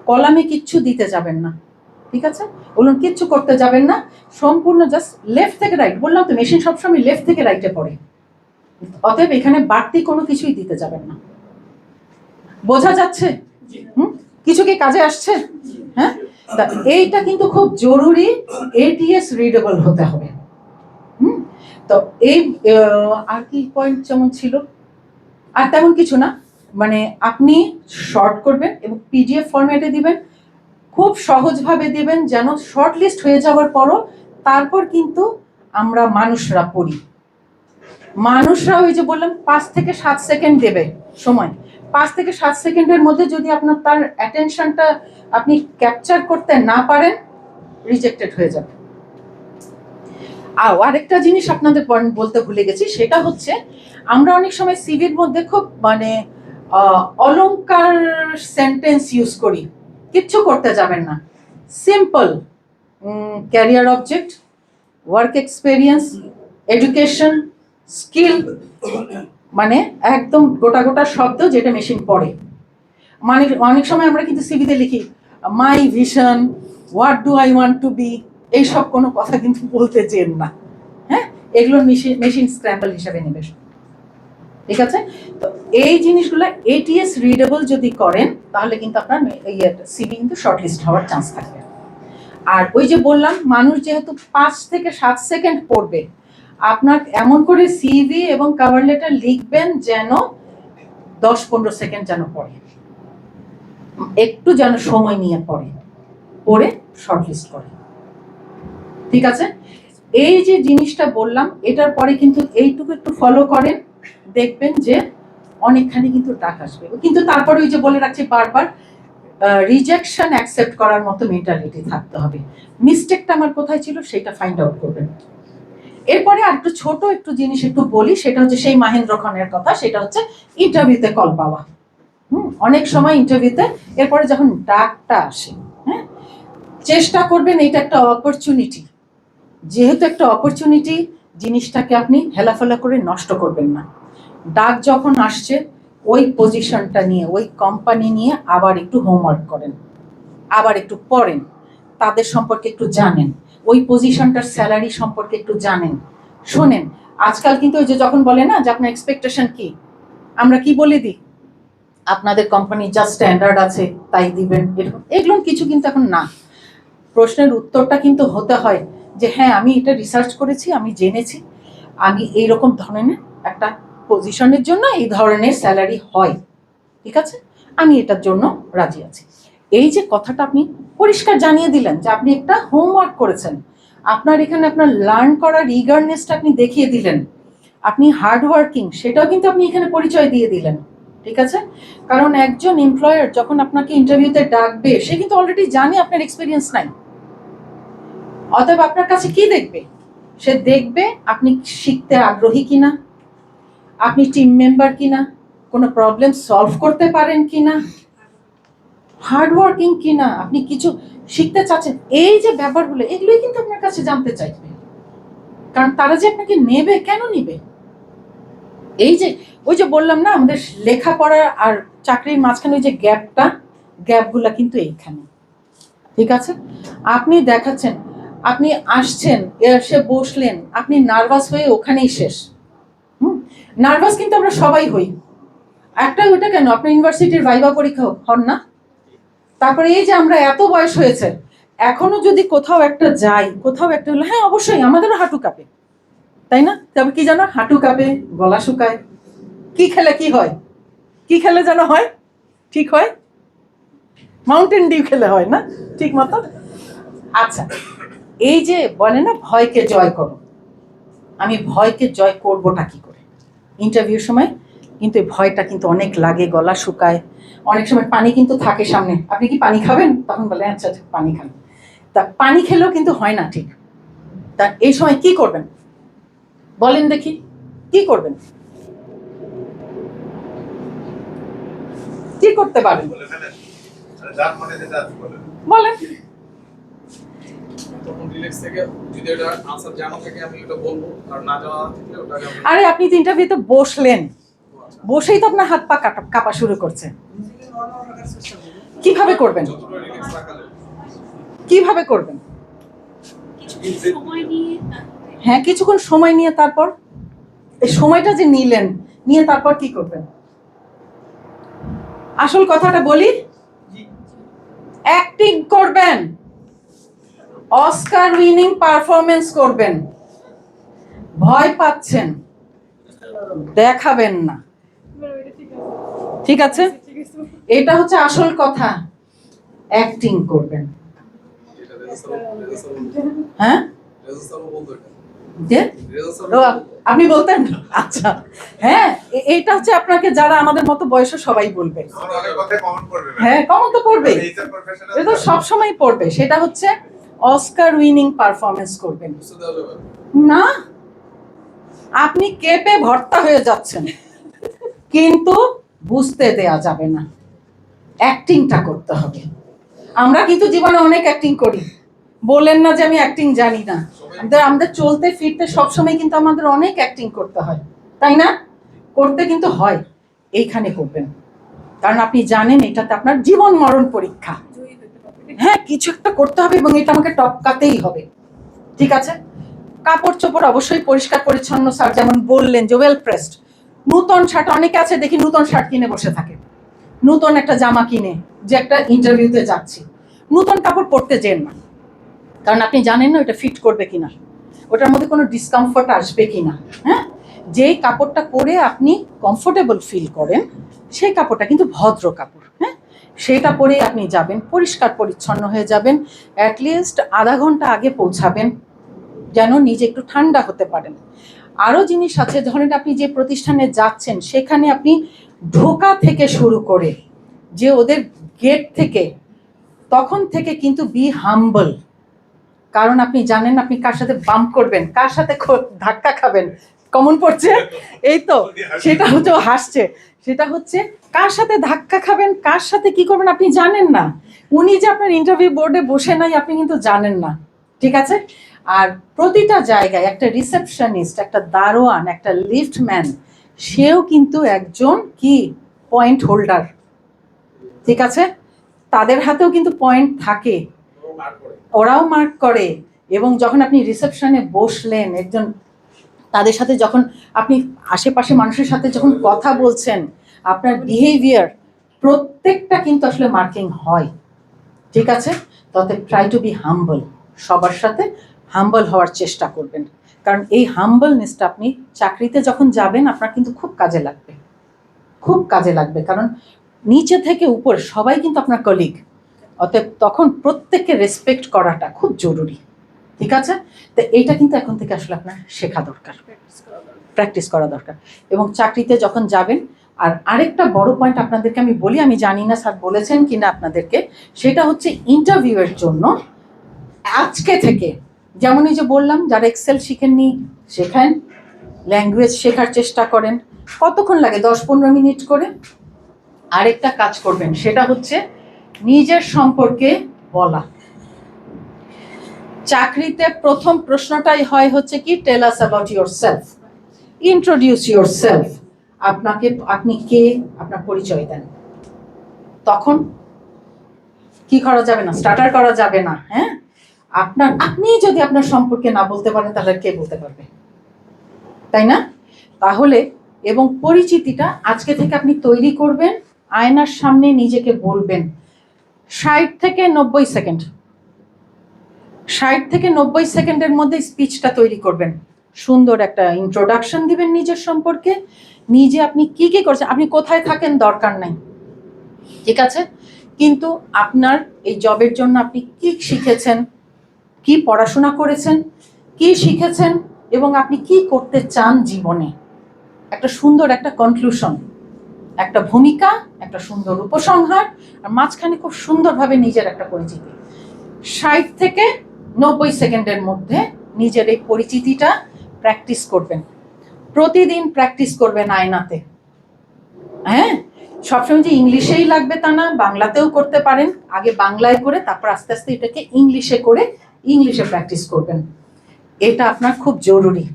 কলামে কিচ্ছু দিতে যাবেন না। ঠিক আছে? বলুন কিচ্ছু করতে যাবেন না, সম্পূর্ণ জাস্ট লেফট থেকে রাইট। বললাম তো মেশিন সবসময় লেফট থেকে রাইটে পড়ে, অতএব এখানে বাড়তি কোনো কিছুই দিতে যাবেন না। বোঝা যাচ্ছে? কিছু কি কাজে আসছে? হ্যাঁ, এইটা কিন্তু খুব জরুরি, এটিএস রিডেবল হতে হবে। তো এই আর কি পয়েন্ট যেমন ছিল, আর তেমন কিছু না, মানে আপনি শর্ট করবেন এবং পিডিএফ ফরম্যাটে দিবেন, খুব সহজভাবে দেবেন, যেন শর্ট লিস্ট হয়ে যাওয়ার পরও তারপর কিন্তু আমরা মানুষরা পড়ি। মানুষরা ওই যে বললাম 5 থেকে 7 সেকেন্ড দেবে সময়, 5 থেকে 7 সেকেন্ডের মধ্যে যদি আপনার তার অ্যাটেনশনটা আপনি ক্যাপচার করতে না পারেন, রিজেক্টেড হয়ে যাবে। আরেকটা জিনিস আপনাদের বলতে ভুলে গেছি, সেটা হচ্ছে আমরা অনেক সময় সিভির মধ্যে খুব মানে অলংকার সেন্টেন্স ইউজ করি। কিচ্ছু করতে যাবেন না, simple career object, work experience, education, skill, মানে একদম গোটা গোটা শব্দ যেটা মেশিন পড়ে। মানে অনেক সময় আমরা কিন্তু সিভিতে লিখি my vision, what do I want to be, এইসব কোনো কথা কিন্তু বলতে চেন না। হ্যাঁ, এগুলো মেশিন স্ক্র্যাম্বল হিসাবে নেবে, ঠিক আছে? তো এই জিনিসগুলো এটিএস রিডেবল যদি করেন তাহলে কিন্তু আপনার সিভি কিন্তু শর্টলিস্ট হওয়ার চান্স থাকবে। আর ওই যে বললাম মানুষ যেহেতু 5 থেকে 7 সেকেন্ড পড়বে, আপনার এমন করে সিভি এবং কভার লেটার লিখবেন যেন 10-15 সেকেন্ড যেন পড়ে, একটু যেন সময় নিয়ে পড়ে শর্টলিস্ট করে, ঠিক আছে? এই যে জিনিসটা বললাম এটার পরে কিন্তু এইটুকু একটু ফলো করেন, দেখবেন যে অনেকখানি কিন্তু ডাক আসবে। কিন্তু তারপরে ওই যে বলে রাখছি বারবার, রিজেকশন অ্যাকসেপ্ট করার মতো মেন্টালিটি থাকতে হবে। মিস্টেকটা আমার কোথায় ছিল সেটা ফাইন্ড আউট করবেন। এরপরে আর একটু ছোট একটু জিনিস একটু বলি, সেটা হচ্ছে সেই মাহেন্দ্র খানের কথা, সেটা হচ্ছে ইন্টারভিউতে কল পাওয়া। অনেক সময় ইন্টারভিউতে এরপরে যখন ডাকটা আসে, হ্যাঁ, চেষ্টা করবেন এটা একটা অপরচুনিটি, যেহেতু একটা অপরচুনিটি, জিনিসটাকে আপনি হেলাফেলা করে নষ্ট করবেন না। ডাক যখন আসছে ওই পজিশনটা নিয়ে, ওই কোম্পানি নিয়ে আবার একটু হোমওয়ার্ক করেন, আবার একটু পড়েন, তাদের সম্পর্কে একটু জানেন, ওই পজিশনটার স্যালারি সম্পর্কে একটু জানেন, শোনেন। আজকাল কিন্তু ওই যে যখন বলে না যে আপনার এক্সপেকটেশন কি, আমরা কি বলে দিই, আপনাদের কোম্পানি যা স্ট্যান্ডার্ড আছে তাই দিবেন, এরকম এগুলো কিছু কিন্তু এখন না। প্রশ্নের উত্তরটা কিন্তু হতে হয় যে হ্যাঁ আমি এটা রিসার্চ করেছি, আমি জেনেছি, আমি এইরকম ধরনের একটা পজিশনের জন্য এই ধরনের স্যালারি হয়, ঠিক আছে, আমি এটার জন্য রাজি আছি। এই যে কথাটা আপনি পরিষ্কার জানিয়ে দিলেন যে আপনি একটা হোমওয়ার্ক করেছেন, আপনার এখানে আপনার লার্ন করার ইগারনেসটা আপনি দেখিয়ে দিলেন, আপনি হার্ড ওয়ার্কিং সেটাও কিন্তু আপনি এখানে পরিচয় দিয়ে দিলেন, ঠিক আছে? কারণ একজন এমপ্লয়ার যখন আপনাকে ইন্টারভিউতে ডাকবে সে কিন্তু অলরেডি জানে আপনার এক্সপিরিয়েন্স নাই, অতএব আপনার কাছে কি দেখবে, সে দেখবে আপনি শিখতে আগ্রহী কিনা, আপনি টিম মেম্বার কিনা, কোনো প্রবলেম সলভ করতে পারেন কিনা, হার্ড ওয়ার্কিং কিনা, আপনি কিছু শিখতে চাচ্ছেন, এই যে ব্যাপারগুলো এগুলোই কিন্তু আপনার কাছে জানতে চাইবে। কারণ তারা যে আপনাকে নেবে, কেন নিবে, এই যে ওই যে বললাম না আমাদের লেখাপড়া আর চাকরির মাঝখানে ওই যে গ্যাপগুলা কিন্তু এইখানে, ঠিক আছে? আপনি দেখাচ্ছেন, আপনি আসছেন, এসে বসলেন, আপনি নার্ভাস হয়ে ওখানেই শেষ। নার্ভাস কিন্তু আমরা সবাই হই, একটা ওটা কেন, আপনার ইউনিভার্সিটির ভাইভা পরীক্ষা হন না, তারপরে এই যে আমরা এত বয়স হয়েছে এখনো যদি কোথাও একটা যাই, কোথাও একটা হলো, হ্যাঁ অবশ্যই আমাদেরও হাঁটু কাঁপে, তাই না? তবে কি জানো, হাঁটু কাঁপে, গলা শুকায়, কি খেলে কি হয়, কি খেলে যেন হয়, ঠিক হয়, মাউন্টেন ডিউ খেলে হয় না ঠিক মতো। আচ্ছা, এই যে বলে না ভয়কে জয় করো, আমি ভয়কে জয় করবোটা কি করে? ইন্টারভিউর সময় কিন্তু এই ভয়টা কিন্তু অনেক লাগে, গলা শুকায়, অনেক সময় পানি কিন্তু থাকে সামনে, আপনি কি পানি খাবেন, তখন বলে আচ্ছা আচ্ছা পানি খান, তা পানি খেলেও কিন্তু হয় না ঠিক। তা এই সময় কি করবেন বলেন দেখি, কি করবেন, কি করতে পারেন বলেন? তখন রিল্যাক্স থেকে যদি এটা আনসার জানা থাকে আমি এটা বলবো, আর না জানা থাকলে ওটাকে আমি আরে আপনি তো ইন্টারভিউতে বসলেন, বসেই তো আপনার হাত পা কাঁপা শুরু করছে, কিভাবে করবেন, কিভাবে করবেন? সময় নিয়ে হ্যাঁ, কিছুক্ষণ সময় নিয়ে তারপর এই সময়টা যে নিলেন, নিয়ে তারপর কি করবেন? আসল কথাটা বলি, অ্যাক্টিং করবেন, অস্কার উইনিং পারফরমেন্স করবেন। ভয় পাচ্ছেন, দেখাবেন না, ঠিক আছে? এটা হচ্ছে আসল কথা, অ্যাক্টিং করবেন। এটা রেজা স্যার হ্যাঁ, বলতো এটা। যে রেজা স্যার ও, আপনি বলতেন? আচ্ছা, হ্যাঁ, এইটা হচ্ছে আপনাকে যারা আমাদের মতো বয়সে সবাই বলবে। আমরা অনেক কথাই কমেন্ট করবে ম্যাডাম। হ্যাঁ, কমন তো পড়বে, এইচআর প্রফেশনাল এটা তো সবসময় পড়বে। সেটা হচ্ছে অস্কার উইনিং পারফরমেন্স করবেন। বুঝতে দেওয়া যাবে না। না, আপনি কেঁপে ভর্তা হয়ে যাচ্ছেন, কিন্তু বুঝতে দেয়া যাবে না, অ্যাক্টিংটা করতে হবে। আমরা কিন্তু জীবনে অনেক অ্যাক্টিং করি, বলেন না যে আমি অ্যাক্টিং জানি না। আমাদের চলতে ফিরতে সবসময় কিন্তু আমাদের অনেক অ্যাক্টিং করতে হয়, তাই না? করতে কিন্তু হয়, এইখানে করবেন, কারণ আপনি জানেন এটাতে আপনার জীবন মরণ পরীক্ষা। হ্যাঁ, কিছু একটা করতে হবে এবং এটা আমাকে টপকাতেই হবে, ঠিক আছে? কাপড় চোপড় অবশ্যই পরিষ্কার পরিচ্ছন্ন, স্যার যেমন বললেন যে ওয়েল প্রেসড। নূতন শার্ট, অনেকে আছে দেখি নূতন শার্ট কিনে বসে থাকে, নূতন একটা জামা কিনে, যে একটা ইন্টারভিউতে যাচ্ছি, নূতন কাপড় পরতে যেন না, কারণ আপনি জানেন না ওটা ফিট করবে কিনা, ওটার মধ্যে কোনো ডিসকমফর্ট আসবে কিনা। হ্যাঁ, যেই কাপড়টা পরে আপনি কমফোর্টেবল ফিল করেন সেই কাপড়টা কিন্তু ভদ্র কাপড়। হ্যাঁ, সেটা পরে আপনি যাবেন, পরিষ্কার পরিচ্ছন্ন হয়ে যাবেন, অ্যাটলিস্ট আধা ঘন্টা আগে পৌঁছাবেন, যেন নিজে একটু ঠান্ডা হতে পারেন। আরও জিনিস আছে, ধরেন আপনি যে প্রতিষ্ঠানে যাচ্ছেন সেখানে আপনি ঢোকা থেকে শুরু করে যে ওদের গেট থেকে, তখন থেকে কিন্তু বি হাম্বল, কারণ আপনি জানেন আপনি কার সাথে বাম্প করবেন, কার সাথে ধাক্কা খাবেন। কমন পড়ছে? এই তো, সেটা হচ্ছে, ও হাসছে, সেটা হচ্ছে কার সাথে ধাক্কা খাবেন, কার সাথে কি করবেন আপনি জানেন না। উনি যে আপনার ইন্টারভিউ বোর্ডে বসে নাই আপনি কিন্তু জানেন না, ঠিক আছে? আর প্রতিটা জায়গায় একটা রিসেপশনিস্ট, একটা দারোয়ান, একটা লিফটম্যান, সেও কিন্তু একজন কি পয়েন্ট হোল্ডার, ঠিক আছে? তাদের হাতেও কিন্তু পয়েন্ট থাকে, ওরা মার্ক করে। ওরাও মার্ক করে। এবং যখন আপনি রিসেপশনে বসলেন, একজন তাদের সাথে যখন আপনি আশেপাশে মানুষের সাথে যখন কথা বলছেন, আপনার বিহেভিয়ার প্রত্যেকটা কিন্তু আসলে মার্কিং হয়, ঠিক আছে? তবে ট্রাই টু বি হাম্বল, সবার সাথে হাম্বল হওয়ার চেষ্টা করবেন, কারণ এই হাম্বলনেসটা আপনি চাকরিতে যখন যাবেন আপনার কিন্তু খুব কাজে লাগবে, খুব কাজে লাগবে, কারণ নিচে থেকে উপর সবাই কিন্তু আপনার কলিগ, অতএব তখন প্রত্যেককে রেসপেক্ট করাটা খুব জরুরি, ঠিক আছে? তো এইটা কিন্তু এখন থেকে আসলে আপনার শেখা দরকার, প্র্যাকটিস করা দরকার। এবং চাকরিতে যখন যাবেন, আর আরেকটা বড় পয়েন্ট আপনাদেরকে আমি বলি, আমি জানি না স্যার বলেছেন কিনা আপনাদেরকে, সেটা হচ্ছে ইন্টারভিউয়ের জন্য আজকে থেকে, যেমন এই যে বললাম যারা এক্সেল শিখেননি শেখেন, ল্যাঙ্গুয়েজ শেখার চেষ্টা করেন, কতক্ষণ লাগে? 10-15 মিনিট করে। আরেকটা কাজ করবেন, সেটা হচ্ছে নিজের সম্পর্কে বলা। চাকরিতে প্রথম প্রশ্নটাই হয় হচ্ছে কি, tell us about yourself, introduce yourself, আপনাকে, আপনি কে, আপনার পরিচয় দেন। তখন কি করা যাবে না, স্টার্টার করা যাবে না। হ্যাঁ, আপনি যদি আপনার সম্পর্কে না বলতে পারেন তাহলে কে বলতে পারবে, তাই না? তাহলে এবং পরিচিতিটা আজকে থেকে আপনি তৈরি করবেন, আয়নার সামনে নিজেকে বলবেন 60 থেকে 90 সেকেন্ড, 60 থেকে 90 সেকেন্ডের মধ্যে স্পিচটা তৈরি করবেন, সুন্দর একটা ইন্ট্রোডাকশন দিবেন নিজের সম্পর্কে, নিজে আপনি কি কি করছেন, আপনি কোথায় থাকেন দরকার নাই, ঠিক আছে? কিন্তু আপনার এই জবের জন্য আপনি কি শিখেছেন, কি পড়াশোনা করেছেন, কি শিখেছেন, এবং আপনি কি করতে চান জীবনে, একটা সুন্দর একটা কনক্লুশন, একটা ভূমিকা, একটা সুন্দর উপসংহার, আর মাঝখানে খুব সুন্দরভাবে নিজের একটা পরিচিতি। 60 থেকে 90 সেকেন্ডের মধ্যে নিজের এই পরিচিতিটা প্র্যাকটিস করবেন, প্রতিদিন প্র্যাকটিস করবেন আয়নাতে। হ্যাঁ, সবসময় যে ইংলিশেই লাগবে তা না, বাংলাতেও করতে পারেন, আগে বাংলায় করে তারপর আস্তে আস্তে এটাকে ইংলিশে করে ইংলিশে প্র্যাকটিস করবেন। এটা আপনার খুব জরুরি,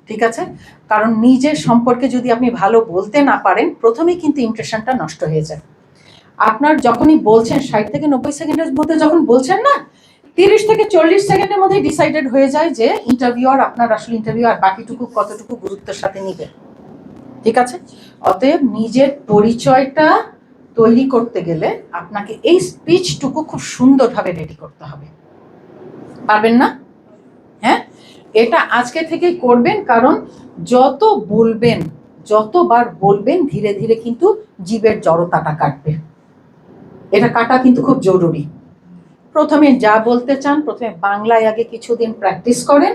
ঠিক আছে? কারণ নিজের সম্পর্কে যদি আপনি ভালো বলতে না পারেন, প্রথমেই কিন্তু ইমপ্রেশনটা নষ্ট হয়ে যায়। আপনার যখনই বলছেন 60 থেকে 90 সেকেন্ডের মধ্যে যখন বলছেন না, 30 থেকে 40 সেকেন্ডের মধ্যে ডিসাইডেড হয়ে যায় যে ইন্টারভিউয়ার আপনার আসলে ইন্টারভিউয়ার বাকিটুকু কতটুকু গুরুত্বের সাথে নিবে। ঠিক আছে, অতএব নিজের পরিচয়টা তৈরি করতে গেলে আপনাকে এই স্পিচটুকু খুব সুন্দরভাবে রেডি করতে হবে। পারবেন না? হ্যাঁ, এটা আজকে থেকেই করবেন, কারণ যত বলবেন, যতবার বলবেন, ধীরে ধীরে কিন্তু জিভের জড়তাটা কাটবে। এটা কাটা কিন্তু খুব জরুরি। প্রথমে যা বলতে চান, প্রথমে বাংলায় আগে কিছুদিন প্র্যাকটিস করেন,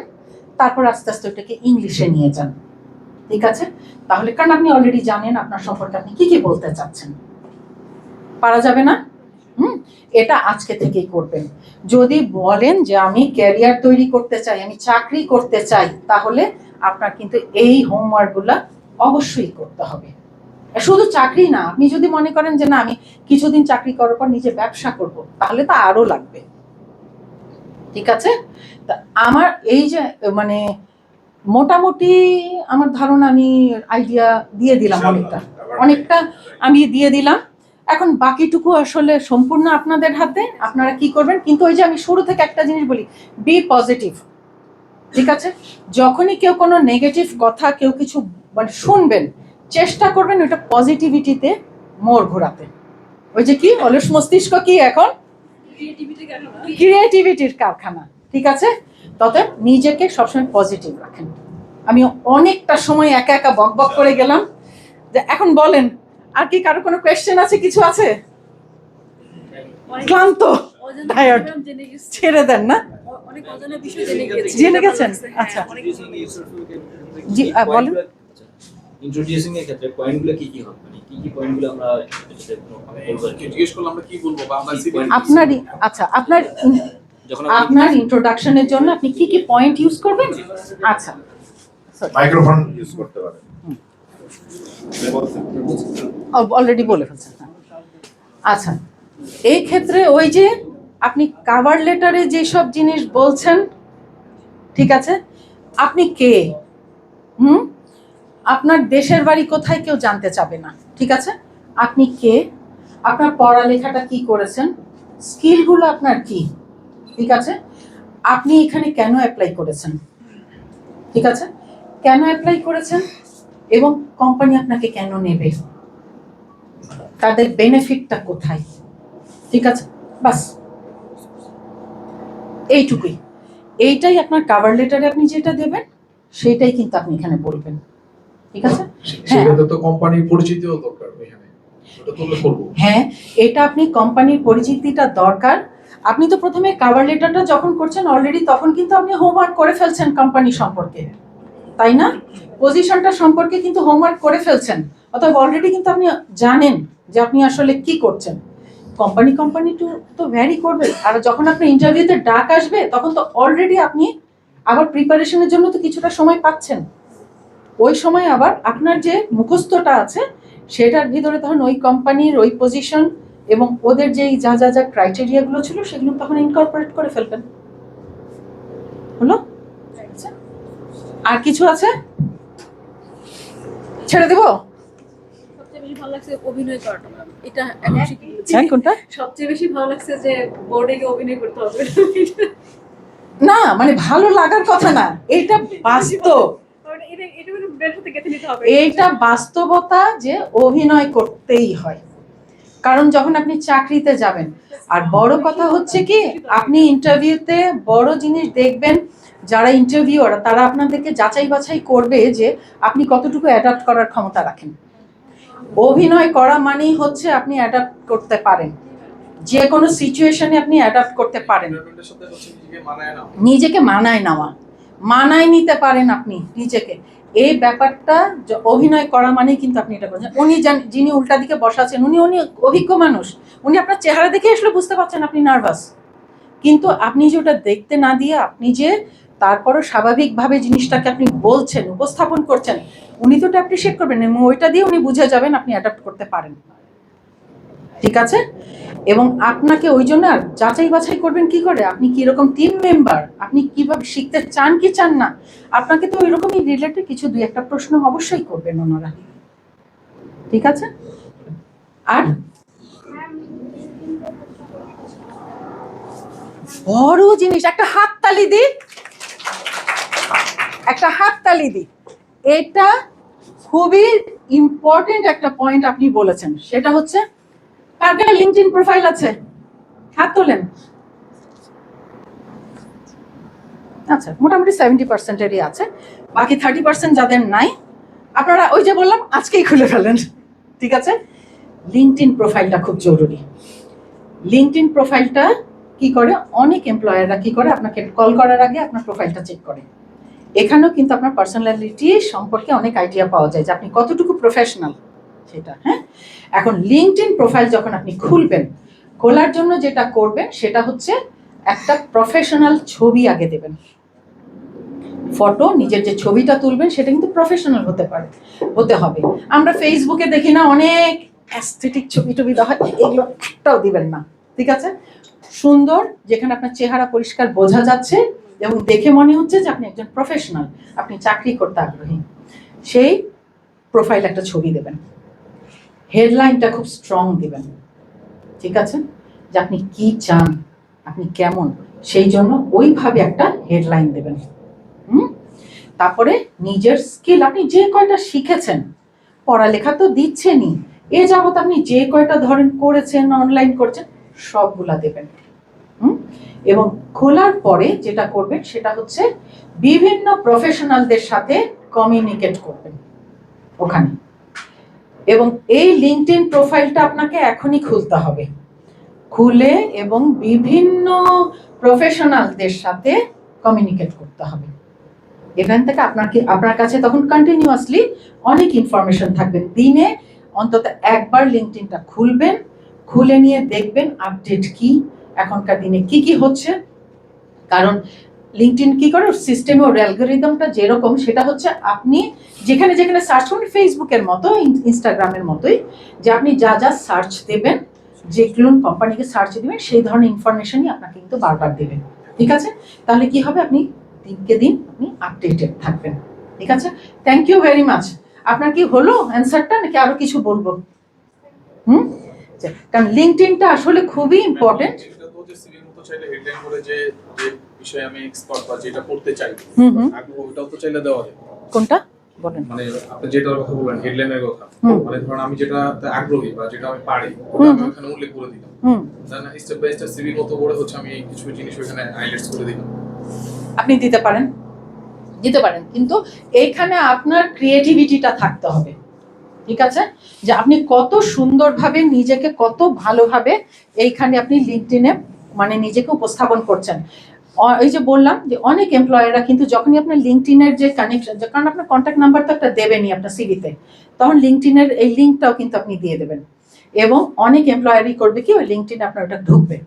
তারপর আস্তে আস্তে ওটাকে ইংলিশে নিয়ে যান। ঠিক আছে, তাহলে কারণ আপনি অলরেডি জানেন আপনার সম্পর্কে আপনি কি কি বলতে চাচ্ছেন। পারা যাবে না? এটা আজকে থেকেই করবেন। যদি বলেন যে আমি ক্যারিয়ার তৈরি করতে চাই, আমি চাকরি করতে চাই, তাহলে আপনার কিন্তু এই হোমওয়ার্কগুলো অবশ্যই করতে হবে। শুধু চাকরি না, আপনি যদি মনে করেন যে না আমি কিছুদিন চাকরি করার পর নিজে ব্যবসা করব, তাহলে তো আরো লাগবে। ঠিক আছে, তা আমার এই যে মানে মোটামুটি আমার ধারণা আমি আইডিয়া দিয়ে দিলাম, অনেকটা আমি দিয়ে দিলাম। এখন বাকিটুকু আসলে সম্পূর্ণ আপনাদের হাতে, আপনারা কি করবেন। কিন্তু ওই যে আমি শুরু থেকে একটা জিনিস বলি, বি পজিটিভ। ঠিক আছে, যখনই কেউ কোনো নেগেটিভ কথা, কেউ কিছু মানে শুনবেন, চেষ্টা করবেন ওইটা পজিটিভিটিতে মোড় ঘোরাতে। ওই যে কি অলস মস্তিষ্ক কি এখন ক্রিয়েটিভিটির কারখানা। ঠিক আছে, তবে নিজেকে সবসময় পজিটিভ রাখেন। আমি অনেকটা সময় একা একা বক বক করে গেলাম, যে এখন বলেন আর কি কারো কোনো কোয়েশ্চেন আছে, কিছু আছে? ক্লান্ত, টায়ার্ড, ছেড়ে দেন না, জেনে গেছেন। আচ্ছা জি বলেন। ইন্ট্রোডিউসিং এর ক্ষেত্রে পয়েন্টগুলো কি কি হবে, মানে কি কি পয়েন্টগুলো আমরা জিজ্ঞেস করলে আমরা কি বলবো বা আমরা আপনারই আচ্ছা আপনার ইন্ট্রোডাকশনের জন্য আপনি কি কি পয়েন্ট ইউজ করবেন? আচ্ছা, মাইক্রোফোন ইউজ করতে পারেন। অলরেডি বলে ফেলছেন। আচ্ছা, এই ক্ষেত্রে ওই যে আপনি কভার লেটারে যেসব জিনিস বলছেন, ঠিক আছে, আপনি কে, আপনার দেশের বাড়ি কোথায় কেউ জানতে চাবে না। ঠিক আছে, আপনি কে, আপনার পড়ালেখাটা কি করেছেন, স্কিলগুলো আপনার কি, ঠিক আছে, আপনি এখানে কেন অ্যাপ্লাই করেছেন, ঠিক আছে, কেন অ্যাপ্লাই করেছেন, এবং কোম্পানি আপনাকে কেন নেবে, তাদের বেনিফিটটা কোথায়। ঠিক আছে, বাস এইটুকুই। এইটাই আপনার কভার লেটারে আপনি যেটা দেবেন সেটাই কিন্তু আপনি এখানে বলবেন। ঠিক আছে, সেটাতে তো কোম্পানির পরিচিতিও দরকার এখানে, ওটা তো আমরা করব। হ্যাঁ, এটা আপনি কোম্পানির পরিচিতিটা দরকার। আপনি তো প্রথমে কভার লেটারটা যখন করছেন অলরেডি, তখন কিন্তু আপনি হোমওয়ার্ক করে ফেলছেন কোম্পানি সম্পর্কে, তাই না? পজিশনটা সম্পর্কে কিন্তু হোমওয়ার্ক করে ফেলছেন, অতএব অলরেডি কিন্তু আপনি জানেন যে আপনি আসলে কি করছেন। কোম্পানি তো ভ্যারি করবে, আর যখন আপনার ইন্টারভিউতে ডাক আসবে তখন তো অলরেডি আপনি আবার প্রিপারেশনের জন্য তো কিছুটা সময় পাচ্ছেন। ওই সময় আবার আপনার যে মুখস্থটা আছে সেটার ভিতরে তখন ওই কোম্পানির ওই পজিশন এবং ওদের যেই যা যা যা ক্রাইটেরিয়াগুলো ছিল সেগুলো তখন ইনকর্পোরেট করে ফেলবেন। হলো? আর কিছু আছে? ছেড়ে দেবো? সবচেয়ে বেশি ভালো লাগছে অভিনয় করাটা। এটা এখন শিখেছি। হ্যাঁ, কোনটা? সবচেয়ে বেশি ভালো লাগছে যে বোর্ডে গিয়ে অভিনয় করতে হবে। না, মানে ভালো লাগার কথা না, এটা বাস্তব। এইটা বাস্তবতা যে অভিনয় করতেই হয়, কারণ যখন আপনি চাকরিতে যাবেন, আর বড় কথা হচ্ছে কি আপনি ইন্টারভিউতে বড় জিনিস দেখবেন, যারা ইন্টারভিউয়ার তারা আপনাদেরকে যাচাই বাছাই করবে যে আপনি কতটুকু অ্যাডাপ্ট করার ক্ষমতা রাখেন। অভিনয় করা মানেই হচ্ছে আপনি অ্যাডাপ্ট করতে পারেন, যে কোনো সিচুয়েশনে আপনি অ্যাডাপ্ট করতে পারেন, নিজেকে মানায় নিতে পারেন আপনি নিজেকে। এই ব্যাপারটা অভিনয় করা মানেই কিন্তু আপনি এটা করছেন। উনি যিনি উল্টা দিকে বসা আছেন উনি অভিজ্ঞ মানুষ, উনি আপনার চেহারা দেখে আসলে বুঝতে পারছেন আপনি নার্ভাস, কিন্তু আপনি যে ওটা দেখতে না দিয়ে আপনি যে তারপরও স্বাভাবিকভাবে জিনিসটাকে আপনি বলছেন, উপস্থাপন করছেন, উনি তো ওটা অ্যাপ্রিশিয়েট করবেন এবং ওইটা দিয়ে উনি বুঝে যাবেন আপনি অ্যাডাপ্ট করতে পারেন। ঠিক আছে, এবং আপনাকে ওই জন্য আর যাচাই বাছাই করবেন কি করে, আপনি কিরকম টিম মেম্বার, আপনি কিভাবে শিখতে চান কি চান না, আপনাকে তো ওই রকমই রিলেটেড কিছু দুই একটা প্রশ্ন অবশ্যই করবেন ওনারা। ঠিক আছে, আর বড় জিনিস, একটা হাততালি দি, একটা হাততালি দি। এটা খুবই ইম্পর্টেন্ট একটা পয়েন্ট আপনি বলেছেন, সেটা হচ্ছে কার কার লিঙ্কডইন প্রোফাইল আছে? হাত তোলেন। আচ্ছা, মোটামুটি 70%-এরই আছে। বাকি 30% যাদের নাই, আপনারা ওই যে বললাম আজকেই খুলে ফেলেন। ঠিক আছে? লিঙ্কডইন প্রোফাইলটা খুব জরুরি। লিঙ্কডইন প্রোফাইলটা কি করে, অনেক এমপ্লয়াররা কি করে, আপনাকে কল করার আগে আপনার প্রোফাইলটা চেক করে। এখানেও কিন্তু আপনার পার্সোনালিটি সম্পর্কে অনেক আইডিয়া পাওয়া যায় যে আপনি কতটুকু প্রফেশনাল সেটা। হ্যাঁ, এখন লিঙ্কডইন প্রোফাইল যখন আপনি খুলবেন, খোলার জন্য যেটা করবেন সেটা হচ্ছে একটা প্রফেশনাল ছবি আগে দেবেন। ফটো, নিজের যে ছবিটা তুলবেন সেটা কিন্তু প্রফেশনাল হতে হবে। আমরা ফেসবুকে দেখি না অনেক অ্যাস্থেটিক ছবি টবি দেওয়া হয়, এগুলো একটাও দিবেন না। ঠিক আছে? সুন্দর, যেখানে আপনার চেহারা পরিষ্কার বোঝা যাচ্ছে এবং দেখে মনে হচ্ছে যে আপনি একজন প্রফেশনাল, আপনি চাকরি করতে আগ্রহী, সেই প্রোফাইল একটা ছবি দেবেন। হেডলাইনটা খুব স্ট্রং দিবেন। ঠিক আছে? যে আপনি কি চান, আপনি কেমন, সেই জন্য ওইভাবে একটা হেডলাইন দেবেন। তারপরে নিজের স্কিল, আপনি যে কয়টা শিখেছেন, পড়ালেখা তো দিচ্ছেনই, এ যাবত আপনি যে কয়টা ধরেন করেছেন, অনলাইন করছেন, সবগুলা দেবেন। এবং খোলার পরে যেটা করবেন সেটা হচ্ছে বিভিন্ন প্রফেশনালদের সাথে কমিউনিকেট করবেন ওখানে। এবং এই লিঙ্কডইন প্রোফাইলটা আপনাকে এখনই খুলতে হবে, খুলে এবং বিভিন্ন প্রফেশনালদের সাথে কমিউনিকেট করতে হবে। এখান থেকে আপনার কাছে তখন কন্টিনিউয়াসলি অনেক ইনফরমেশন থাকবে। দিনে অন্তত একবার লিঙ্কডইনটা খুলবেন, খুলে নিয়ে দেখবেন আপডেট কি, এখনকার দিনে কি কি হচ্ছে। কারণ লিঙ্কডইন কি করে, সিস্টেম ওর অ্যালগরিদমটা যেরকম, সেটা হচ্ছে আপনি যেখানে যেখানে সার্চ করবেন, ফেসবুকের মতো ইনস্টাগ্রামের মতোই, যে আপনি যা যা সার্চ দেবেন, যেগুলো কোম্পানিকে সার্চ দিবেন, সেই ধরনের ইনফরমেশনই আপনাকে কিন্তু বারবার দেবেন। ঠিক আছে? তাহলে কি হবে, আপনি দিনকে দিন আপনি আপডেটেড থাকবেন। ঠিক আছে? Thank you very much. আপনার কি হলো অ্যান্সারটা, নাকি আরো কিছু বলবো? কারণ লিঙ্কডইনটা আসলে খুবই ইম্পর্টেন্ট। এটা তো যে সিভির মতো চাইলে হেডলাইন করে যে যে বিষয়ে আমি এক্সপার্ট বা যেটা করতে চাই, আগ্রহ, ওটাও তো চাইলে দেওয়া যায়। কোনটা বলেন? মানে আপনি যেটার কথা বললেন, হেডলাইনের কথা, মানে ধরুন আমি যেটাতে আগ্রহী বা যেটা আমি পারি, ওটা আমি ওখানে উল্লেখ করে দিলাম। দেন স্টেপ বাই স্টেপ সিভির মতো করে হচ্ছে আমি কিছু জিনিস ওখানে হাইলাইটস করে দিলাম। আপনি দিতে পারেন, কিন্তু এইখানে আপনার ক্রিয়েটিভিটিটা থাকতে হবে। ঠিক আছে? যে আপনি কত সুন্দরভাবে নিজেকে, কত ভালোভাবে এইখানে আপনি লিঙ্কডইনে মানে নিজেকে উপস্থাপন করছেন। এই যে বললাম যে অনেক এমপ্লয়াররা কিন্তু যখনই আপনার লিঙ্কডইনের যে কানেকশন, কারণ আপনার কন্ট্যাক্ট নাম্বার তো একটা দেবেনই আপনার সিভিতে, তখন লিঙ্কডইনের এই লিঙ্কটাও কিন্তু আপনি দিয়ে দেবেন। এবং অনেক এমপ্লয়ারই করবে কি, ওই লিঙ্কডইনে আপনার ওটা ঢুকবে,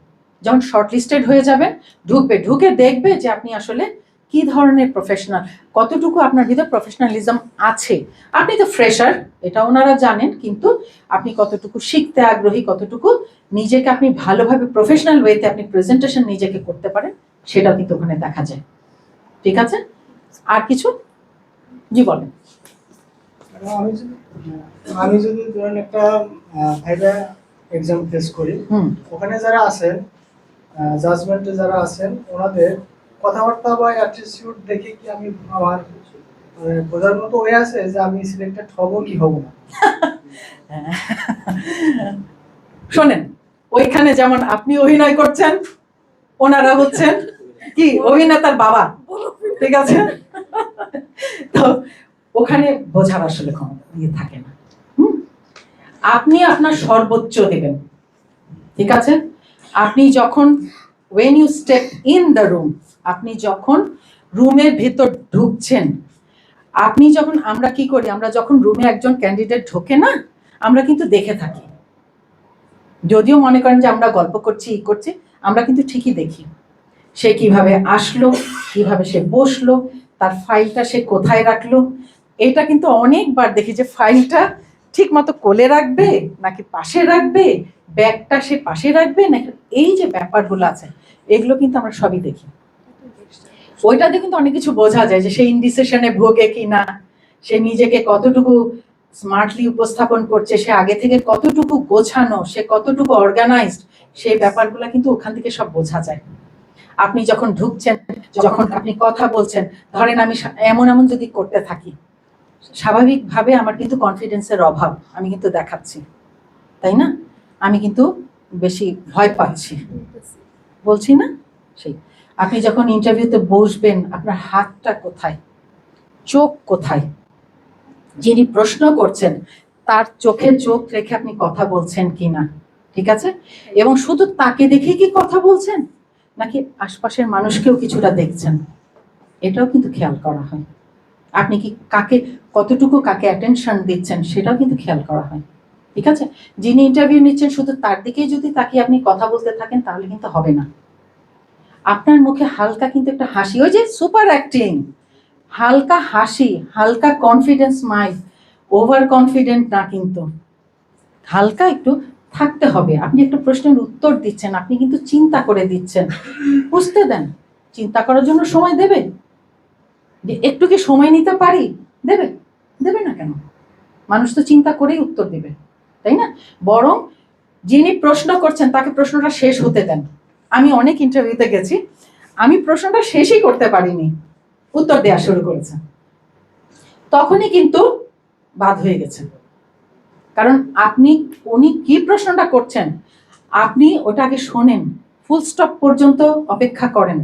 যখন শর্টলিস্টেড হয়ে যাবেন, ঢুকে দেখবে যে আপনি আসলে কি ধরনের প্রফেশনাল, কতটুকু আপনার ভিতরে প্রফেশনালিজম আছে। আপনি তো ফ্রেশার, এটা ওনারা জানেন, কিন্তু আপনি কতটুকু শিখতে আগ্রহী, কতটুকু নিজেকে আপনি ভালোভাবে প্রফেশনাল ওয়েতে আপনি প্রেজেন্টেশন নিজেকে করতে পারেন, সেটাও কিন্তু ওখানে দেখা যায়। ঠিক আছে? আর কিছু? জি বলেন। আমি যদি ধরেন একটা ভাইভা এক্সাম ফেস করি, ওখানে যারা আছেন, জাজমেন্টে যারা আছেন, ওনাদের কথাবার্তা বা অ্যাটিটিউড দেখে কি আমি আমার বোঝার মতো হয়ে আছে যে আমি সিলেক্টেড হব কি হব না? শোনেন, ওইখানে যেমন আপনি অভিনয় করছেন, ওনারা হচ্ছেন কি অভিনেতার বাবা। ঠিক আছে? তো ওখানে বোঝার আসলে ক্ষমতা থাকে না। আপনি আপনার সর্বোচ্চ দেবেন। ঠিক আছে? আপনি যখন when you step in the room, আপনি যখন রুমের ভেতর ঢুকছেন, আপনি যখন, আমরা কি করি, আমরা যখন রুমে একজন ক্যান্ডিডেট ঢোকে না, আমরা কিন্তু দেখে থাকি, যদিও মনে করেন যে আমরা গল্প করছি, আমরা কিন্তু ঠিকই দেখি সে কিভাবে আসলো, কিভাবে সে বসলো, তার ফাইলটা সে কোথায় রাখলো। এটা কিন্তু অনেকবার দেখি যে ফাইলটা ঠিক মতো কোলে রাখবে নাকি পাশে রাখবে, ব্যাগটা সে পাশে রাখবে নাকি, এই যে ব্যাপারগুলো আছে, এগুলো কিন্তু আমরা সবই দেখি। ওইটাতে কিন্তু অনেক কিছু বোঝা যায় যে সে ইনডিসিশনে ভোগে কিনা, সে নিজেকে কতটুকু স্মার্টলি উপস্থাপন করছে, সে আগে থেকে কতটুকু গোছানো, সে কতটুকু অর্গানাইজড, সেই ব্যাপারগুলো কিন্তু ওখান থেকে সব বোঝা যায়। আপনি যখন ঢুকছেন, যখন আপনি কথা বলছেন, ধরেন আমি এমন এমন যদি করতে থাকি, স্বাভাবিকভাবে আমার কিন্তু কনফিডেন্সের অভাব আমি কিন্তু দেখাচ্ছি, তাই না? আমি কিন্তু বেশি ভয় পাচ্ছি, বলছি না? সেই আপনি যখন ইন্টারভিউতে বসবেন, আপনার হাতটা কোথায়, চোখ কোথায়, যিনি প্রশ্ন করছেন তার চোখে চোখ রেখে আপনি কথা বলছেন কিনা, ঠিক আছে? এবং শুধু তাকে দেখে কি কথা বলছেন, নাকি আশপাশের মানুষকেও কিছুটা দেখছেন, এটাও কিন্তু খেয়াল করা হয়। আপনি কি কতটুকু কাকে অ্যাটেনশন দিচ্ছেন, সেটাও কিন্তু খেয়াল করা হয়, ঠিক আছে? যিনি ইন্টারভিউ নিচ্ছেন শুধু তার দিকেই যদি তাকিয়ে আপনি কথা বলতে থাকেন, তাহলে কিন্তু হবে না। আপনার মুখে হালকা কিন্তু একটা হাসি, ওই যে সুপার অ্যাক্টিং, হালকা হাসি, হালকা কনফিডেন্স স্মাইল, ওভার কনফিডেন্ট না, কিন্তু হালকা একটু থাকতে হবে। আপনি একটা প্রশ্নের উত্তর দিচ্ছেন, আপনি কিন্তু চিন্তা করে দিচ্ছেন, বুঝতে দেন, চিন্তা করার জন্য সময় দেবে, যে একটু কি সময় নিতে পারি, দেবে? দেবে না কেন? মানুষ তো চিন্তা করেই উত্তর দেবে, তাই না? বরং যিনি প্রশ্ন করছেন তাকে প্রশ্নটা শেষ হতে দেন। আমি অনেক ইন্টারভিউতে গেছি, আমি প্রশ্নটা শেষই করতে পারিনি, উত্তর দেওয়া শুরু করেছে, তখনই কিন্তু বাদ হয়ে গেছে। কারণ উনি কি প্রশ্নটা করছেন, আপনি ওটাকে শোনেন, ফুল স্টপ পর্যন্ত অপেক্ষা করেন,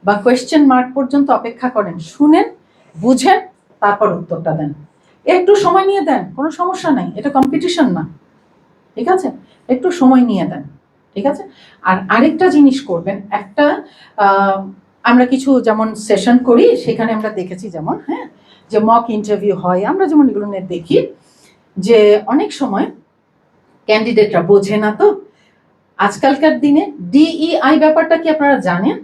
বা কোয়েশ্চেন মার্ক পর্যন্ত অপেক্ষা করেন, শুনেন, বুঝেন, তারপর উত্তরটা দেন। একটু সময় নিয়ে দেন, কোনো সমস্যা নাই, এটা কম্পিটিশন না, ঠিক আছে? একটু সময় নিয়ে দেন, ঠিক আছে? আর আরেকটা জিনিস করবেন, একটা আমরা কিছু যেমন সেশন করি, সেখানে আমরা দেখেছি যেমন, হ্যাঁ, যে মক ইন্টারভিউ হয়, আমরা যেমন এগুলো দেখি, যে অনেক সময় ক্যান্ডিডেটরা বোঝে না। তো আজকালকার দিনে DEI ব্যাপারটা কি আপনারা জানেন?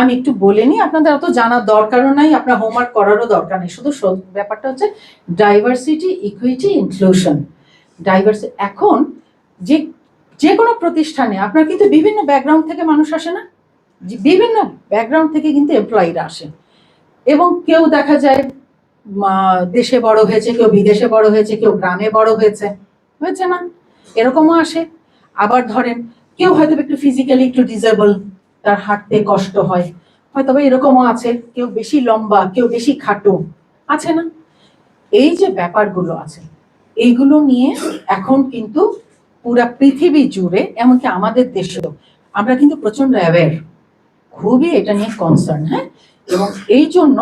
আমি একটু বলে নিই, আপনাদের অত জানার দরকারও নাই, আপনার হোমওয়ার্ক করারও দরকার নেই, শুধু ব্যাপারটা হচ্ছে ডাইভার্সিটি, ইকুইটি, ইনক্লুশন। ডাইভার্সিটি, এখন যে কোনো প্রতিষ্ঠানে আপনার কিন্তু বিভিন্ন ব্যাকগ্রাউন্ড থেকে মানুষ আসে না, বিভিন্ন ব্যাকগ্রাউন্ড থেকে কিন্তু এমপ্লয়িরা আসে, এবং কেউ দেখা যায় দেশে বড় হয়েছে, কেউ বিদেশে বড় হয়েছে, কেউ গ্রামে বড় হয়েছে না, এরকমও আসে। আবার ধরেন কেউ হয়তো একটু ফিজিক্যালি একটু ডিসেবল, তার হাঁটতে কষ্ট হয়, হয়তো এরকমও আছে, কেউ বেশি লম্বা, কেউ বেশি খাটো, আছে না? এই যে ব্যাপারগুলো আছে, এইগুলো নিয়ে এখন কিন্তু পুরা পৃথিবী জুড়ে, এমনকি আমাদের দেশেও আমরা কিন্তু প্রচন্ড অ্যাওয়্যার, খুবই এটা নিয়ে কনসার্ন, হ্যাঁ। এবং এই জন্য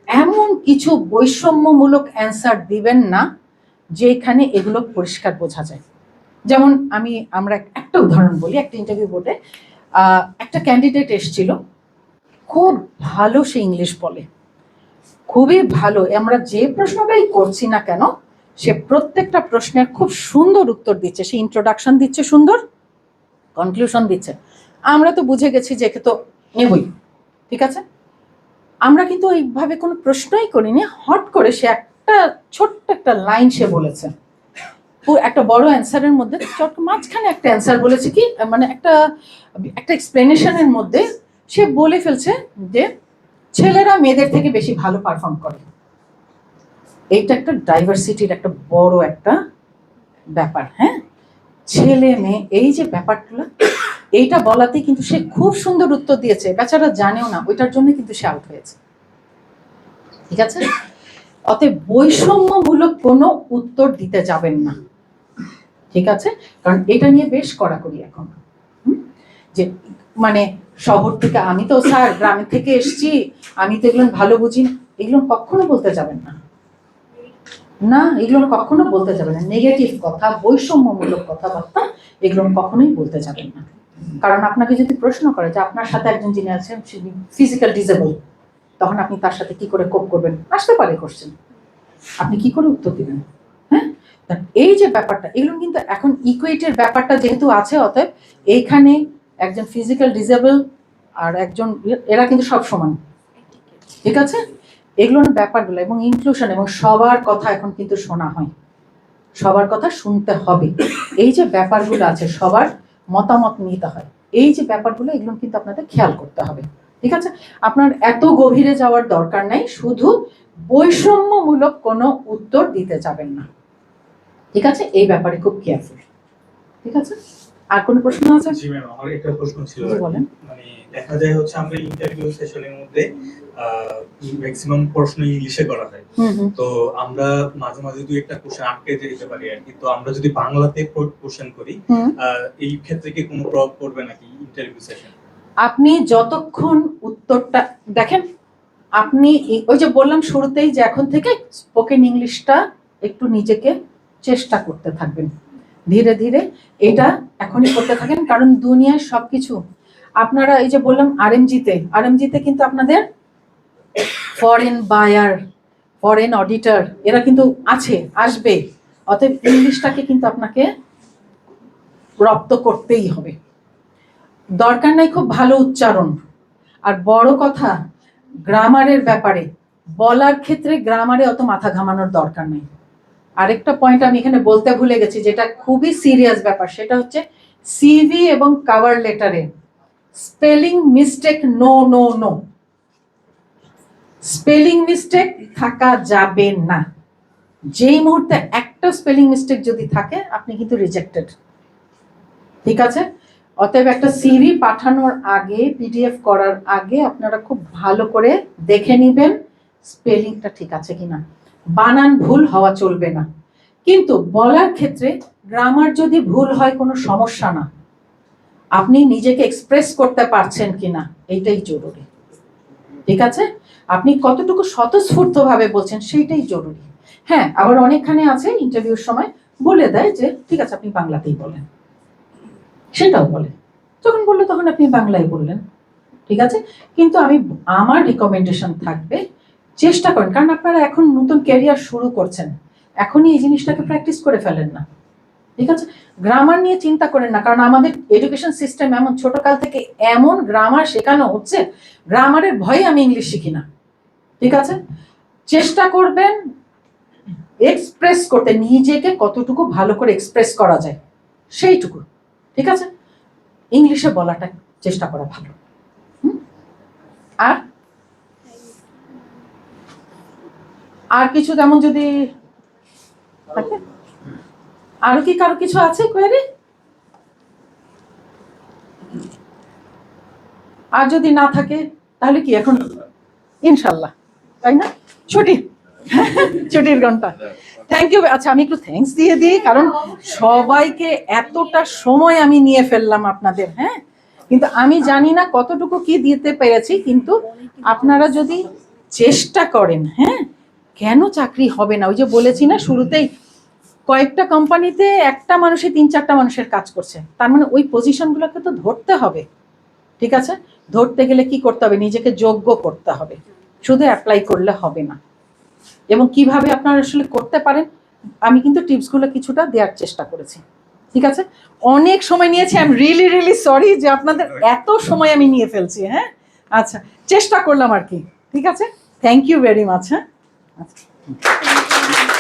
এমন কিছু বৈষম্যমূলক অ্যান্সার দিবেন না যেখানে এগুলো পরিষ্কার বোঝা যায়। যেমন আমরা একটা উদাহরণ বলি, একটা ইন্টারভিউ বোর্ডে একটা ক্যান্ডিডেট এসেছিল, খুব ভালো সে ইংলিশ বলে, খুবই ভালো, আমরা যে প্রশ্নটাই করছি না কেন সে প্রত্যেকটা প্রশ্নের খুব সুন্দর উত্তর দিচ্ছে, সে ইন্ট্রোডাকশন দিচ্ছে সুন্দর, কনক্লুশন দিচ্ছে, আমরা তো বুঝে গেছি যে একে তো নেবই, ঠিক আছে? আমরা কিন্তু এইভাবে কোনো প্রশ্নই করিনি, হট করে সে একটা ছোট্ট একটা লাইন সে বলেছে, একটা বড় অ্যান্সারের মধ্যে মাঝখানে একটা অ্যান্সার বলেছে, কি মানে একটা এক্সপ্লেনেশনের মধ্যে সে বলে ফেলছে যে ছেলেরা মেয়েদের থেকে বেশি ভালো পারফর্ম করে। এইটা একটা ডাইভার্সিটির একটা বড় একটা ব্যাপার, হ্যাঁ, ছেলে মেয়ে এই যে ব্যাপারগুলো, এইটা বলাতে কিন্তু সে খুব সুন্দর উত্তর দিয়েছে, বেচারা জানেও না, ওইটার জন্য কিন্তু সে আউট হয়েছে, ঠিক আছে? অতএব বৈষম্যমূলক কোনো উত্তর দিতে যাবেন না, ঠিক আছে? কারণ এটা নিয়ে বেশ কড়াকড়ি এখন, যে মানে শহর থেকে, আমি তো স্যার গ্রামের থেকে এসছি, আমি তো এগুলো ভালো বুঝি না, এগুলো কখনো বলতে যাবেন না, না, এগুলো কখনো বলতে যাবেন না। নেগেটিভ কথা, বৈষম্যমূলক কথাবার্তা, এগুলো কখনোই বলতে যাবেন না। কারণ আপনাকে যদি প্রশ্ন করে যে আপনার সাথে একজন যিনি আছেন ফিজিক্যাল ডিসেবল, তখন আপনি তার সাথে কি করে কোপ করবেন, আসতে পারে কোশ্চেন, আপনি কি করে উত্তর দিবেন? হ্যাঁ, এই যে ব্যাপারটা, এগুলো কিন্তু এখন ইকুইটির ব্যাপারটা যেহেতু আছে, অতএব এইখানে একজন ফিজিক্যাল ডিসেবল আর একজন, এরা কিন্তু সব সমান, ঠিক আছে? এগুলোর ব্যাপারগুলো, এবং ইনক্লুশন, এবং সবার কথা এখন কিন্তু শোনা হয়, সবার কথা শুনতে হবে, এই যে ব্যাপারগুলো আছে, সবার মতামত নিতে হয়, এই যে ব্যাপারগুলো, এগুলো কিন্তু আপনাদের খেয়াল করতে হবে, ঠিক আছে? আপনার এত গভীরে যাওয়ার দরকার নাই, শুধু বৈষম্যমূলক কোনো উত্তর দিতে যাবেন না, ঠিক আছে? এই ব্যাপারে খুব কেয়ারফুল, ঠিক আছে? আর কোনো প্রশ্ন আছে? জি ম্যাম, আমার একটা প্রশ্ন ছিল। জি, বলেন। মানে দেখা যায় হচ্ছে আমরা ইন্টারভিউ সেশনের মধ্যে ম্যাক্সিমাম প্রশ্ন ইংলিশে করা হয়। তো আমরা মাঝে মাঝে দুই একটা কোশ্চেন আটকে যেতে পারি আর কি। তো আমরা যদি বাংলাতে কোশ্চেন করি, এই ক্ষেত্রে কি কোনো প্রভাব পড়বে নাকি ইন্টারভিউ সেশন? আপনি যতক্ষণ উত্তরটা দেখেন, আপনি ওই যে বললাম শুরুতেই যে এখন থেকে স্পোকেন ইংলিশটা একটু নিজেকে চেষ্টা করতে থাকবেন, ধীরে ধীরে এটা এখনই করতে থাকেন। কারণ দুনিয়ায় সবকিছু আপনারা এই যে বললাম আরএমজিতে কিন্তু আপনাদের ফরেন বায়ার, ফরেন অডিটর এরা কিন্তু আসবে। অতএব ইংলিশটাকে কিন্তু আপনাকে রপ্ত করতেই হবে। দরকার নাই খুব ভালো উচ্চারণ, আর বড় কথা গ্রামারের ব্যাপারে বলার ক্ষেত্রে গ্রামারে অত মাথা ঘামানোর দরকার নেই। আরেকটা পয়েন্ট আমি এখানে বলতে ভুলে গেছি, যেটা খুবই সিরিয়াস ব্যাপার, সেটা হচ্ছে সিভি এবং কভার লেটারে spelling mistake no no no, spelling mistake থাকা যাবে না। যেই মুহূর্তে একটা স্পেলিং মিস্টেক যদি থাকে আপনি কিন্তু রিজেক্টেড, ঠিক আছে? অতএব একটা সিভি পাঠানোর আগে, পিডিএফ করার আগে আপনারা খুব ভালো করে দেখে নেবেন স্পেলিংটা ঠিক আছে কিনা, বানান ভুল হওয়া চলবে না। কিন্তু বলার ক্ষেত্রে গ্রামার যদি ভুল হয় কোনো সমস্যা না, আপনি নিজেকে এক্সপ্রেস করতে পারছেন কিনা এইটাই জরুরি, ঠিক আছে? আপনি কতটুকু স্বতঃস্ফূর্তভাবে বলছেন সেইটাই জরুরি। হ্যাঁ, আবার অনেকখানে আছে ইন্টারভিউর সময় বলে দেয় যে ঠিক আছে আপনি বাংলাতেই বলেন, সেটাও বলে। যখন বললো তখন আপনি বাংলায় বললেন, ঠিক আছে? কিন্তু আমার রিকমেন্ডেশন থাকবে চেষ্টা করেন, কারণ আপনারা এখন নতুন ক্যারিয়ার শুরু করছেন, এখনই এই জিনিসটাকে প্র্যাকটিস করে ফেলেন না, ঠিক আছে? গ্রামার নিয়ে চিন্তা করেন না, কারণ আমাদের এডুকেশন সিস্টেম এমন, ছোটকাল থেকে এমন গ্রামার শেখানো হচ্ছে, গ্রামারের ভয়ে আমি ইংলিশ শিখি না, ঠিক আছে? চেষ্টা করবেন এক্সপ্রেস করতে, নিজেকে কতটুকু ভালো করে এক্সপ্রেস করা যায় সেইটুকু, ঠিক আছে? ইংলিশে বলাটা চেষ্টা করা ভালো। আর কিছু তেমন যদি থাকে, আরো কি কারো কিছু আছে কোয়েরি? আর যদি না থাকে তাহলে কি এখন ইনশাল্লাহ, তাই না? ছুটির ঘন্টা। Thank you. আচ্ছা, আমি একটু থ্যাঙ্কস দিয়ে দিই, কারণ সবাইকে এতটা সময় আমি নিয়ে ফেললাম আপনাদের, হ্যাঁ? কিন্তু আমি জানি না কতটুকু কি দিতে পেরেছি, কিন্তু আপনারা যদি চেষ্টা করেন, হ্যাঁ, কেন চাকরি হবে না? ওই যে বলেছি না শুরুতেই, কয়েকটা কোম্পানিতে একটা মানুষই 3-4টা মানুষের কাজ করছে, তার মানে ওই পজিশনগুলোকে তো ধরতে হবে, ঠিক আছে? ধরতে গেলে কি করতে হবে? নিজেকে যোগ্য করতে হবে, শুধু অ্যাপ্লাই করলে হবে না। এবং কিভাবে আপনারা আসলে করতে পারেন আমি কিন্তু টিপসগুলো কিছুটা দেওয়ার চেষ্টা করেছি, ঠিক আছে? অনেক সময় নিয়েছি, আই এম রিয়েলি সরি যে আপনাদের এত সময় আমি নিয়ে ফেলছি, হ্যাঁ? আচ্ছা, চেষ্টা করলাম আর কি, ঠিক আছে? Thank you very much. হ্যাঁ, আচ্ছা।